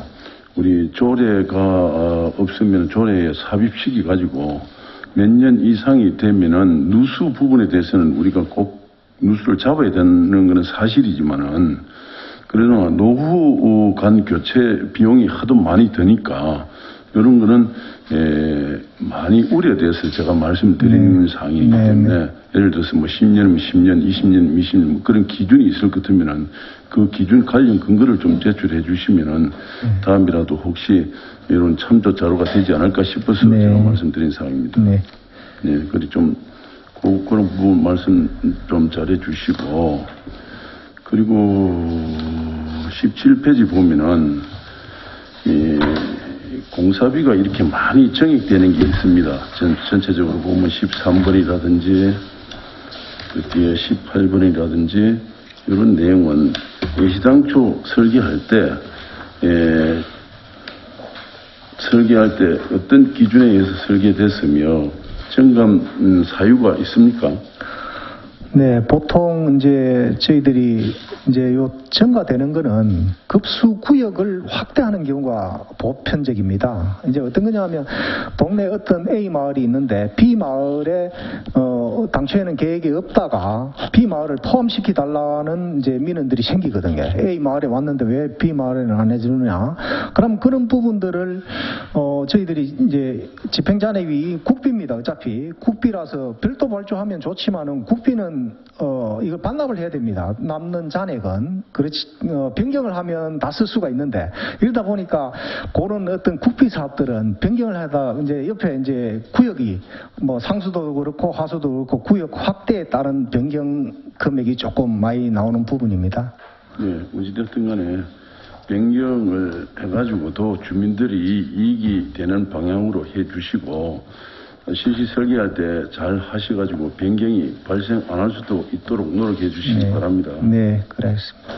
우리 조례가 없으면 조례에 삽입시키 가지고 몇 년 이상이 되면은 누수 부분에 대해서는 우리가 꼭 누수를 잡아야 되는 것은 사실이지만은 그러나 노후 간 교체 비용이 하도 많이 드니까 이런 거는 많이 우려돼서 제가 말씀드리는 사항이기 때문에 예를 들어서 뭐 10년이면 10년, 20년, 20년 그런 기준이 있을 것 같으면은 그 기준 관련 근거를 좀 제출해 주시면은 다음이라도 혹시 이런 참조 자료가 되지 않을까 싶어서 제가 말씀드린 사항입니다. 네. 네, 그리 좀 그런 부분 말씀 좀 잘해 주시고 그리고 17페이지 보면은 공사비가 이렇게 많이 정액되는 게 있습니다. 전체적으로 보면 13번이라든지 그 뒤에 18번이라든지 이런 내용은 예시당초 설계할 때 어떤 기준에 의해서 설계됐으며 정감 사유가 있습니까? 네, 보통 이제 저희들이 이제 요 증가되는 거는 급수 구역을 확대하는 경우가 보편적입니다. 이제 어떤 거냐면 동네 어떤 A 마을이 있는데 B 마을에 당초에는 계획이 없다가 B 마을을 포함시키 달라는 이제 민원들이 생기거든요. A 마을에 왔는데 왜 B 마을에는 안 해주느냐? 그럼 그런 부분들을 저희들이 이제 집행자내위 국비입니다. 어차피 국비라서 별도 발주하면 좋지만은 국비는 이걸 반납을 해야 됩니다. 남는 잔액은 그렇지 변경을 하면 다 쓸 수가 있는데 이러다 보니까 그런 어떤 국비 사업들은 변경을 하다 이제 옆에 이제 구역이 뭐 상수도 그렇고 하수도 그렇고 구역 확대에 따른 변경 금액이 조금 많이 나오는 부분입니다. 네, 어찌됐든 간에 변경을 해가지고 더 주민들이 이익이 되는 방향으로 해주시고 실시 설계할 때 잘 하셔가지고 변경이 발생 안 할 수도 있도록 노력해 주시기 바랍니다. 네, 그렇습니다.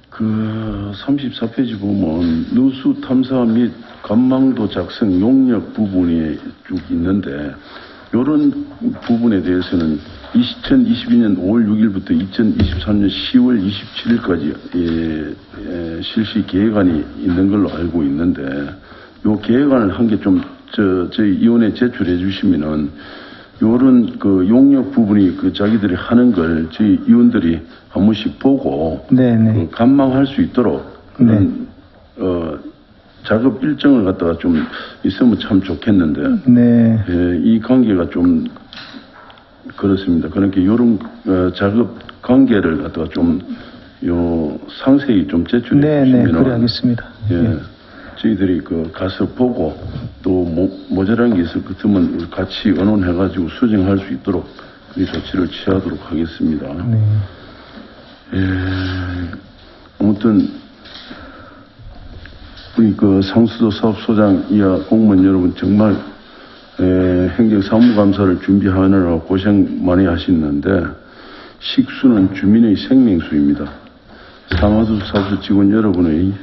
그 34페이지 보면 누수 탐사 및 관망도 작성 용역 부분이 쭉 있는데 이런 부분에 대해서는 2022년 5월 6일부터 2023년 10월 27일까지 실시 계획안이 있는 걸로 알고 있는데 이 계획안을 한 개 좀 저희 위원회에 제출해 주시면은 요런 그 용역 부분이 그 자기들이 하는 걸 저희 위원들이 한 번씩 보고 그 감망할 수 있도록 그런 작업 일정을 갖다가 좀 있으면 참 좋겠는데 이 관계가 좀 그렇습니다. 그러니까 이런 작업 관계를 갖다가 좀 상세히 좀 제출해 주시면 그래 하겠습니다. 저희들이 그 가서 보고 또 모자란 게 있을 것 같으면 같이 의논해가지고 수정할 수 있도록 그 조치를 취하도록 하겠습니다. 아무튼 우리 그 상수도 사업소장 이하 공무원 여러분 정말 행정사무감사를 준비하느라 고생 많이 하시는데 식수는 주민의 생명수입니다. 상하수 사업소 직원 여러분의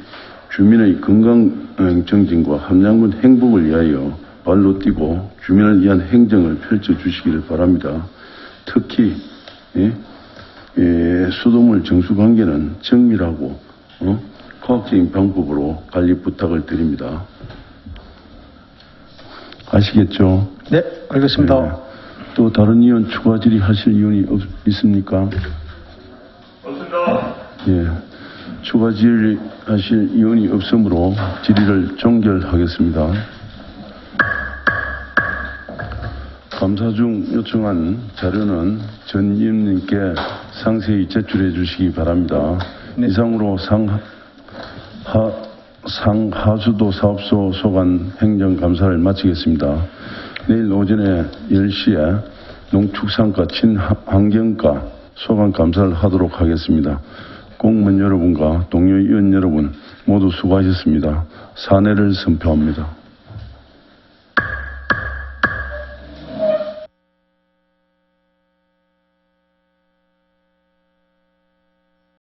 주민의 건강 정진과 함양군 행복을 위하여 발로 뛰고 주민을 위한 행정을 펼쳐주시기를 바랍니다. 특히 수돗물 정수관계는 정밀하고 과학적인 방법으로 관리 부탁을 드립니다. 아시겠죠? 네, 알겠습니다. 네. 또 다른 의원 추가 질의하실 의원이 있습니까? 없습니다. 예. 추가 질의하실 의원이 없으므로 질의를 종결하겠습니다. 감사 중 요청한 자료는 전 의원님께 상세히 제출해 주시기 바랍니다. 이상으로 상하수도 사업소 소관 행정감사를 마치겠습니다. 내일 오전에 10시에 농축산과 친환경과 소관 감사를 하도록 하겠습니다. 공무원 여러분과 동료 의원 여러분 모두 수고하셨습니다. 사내를 선포합니다.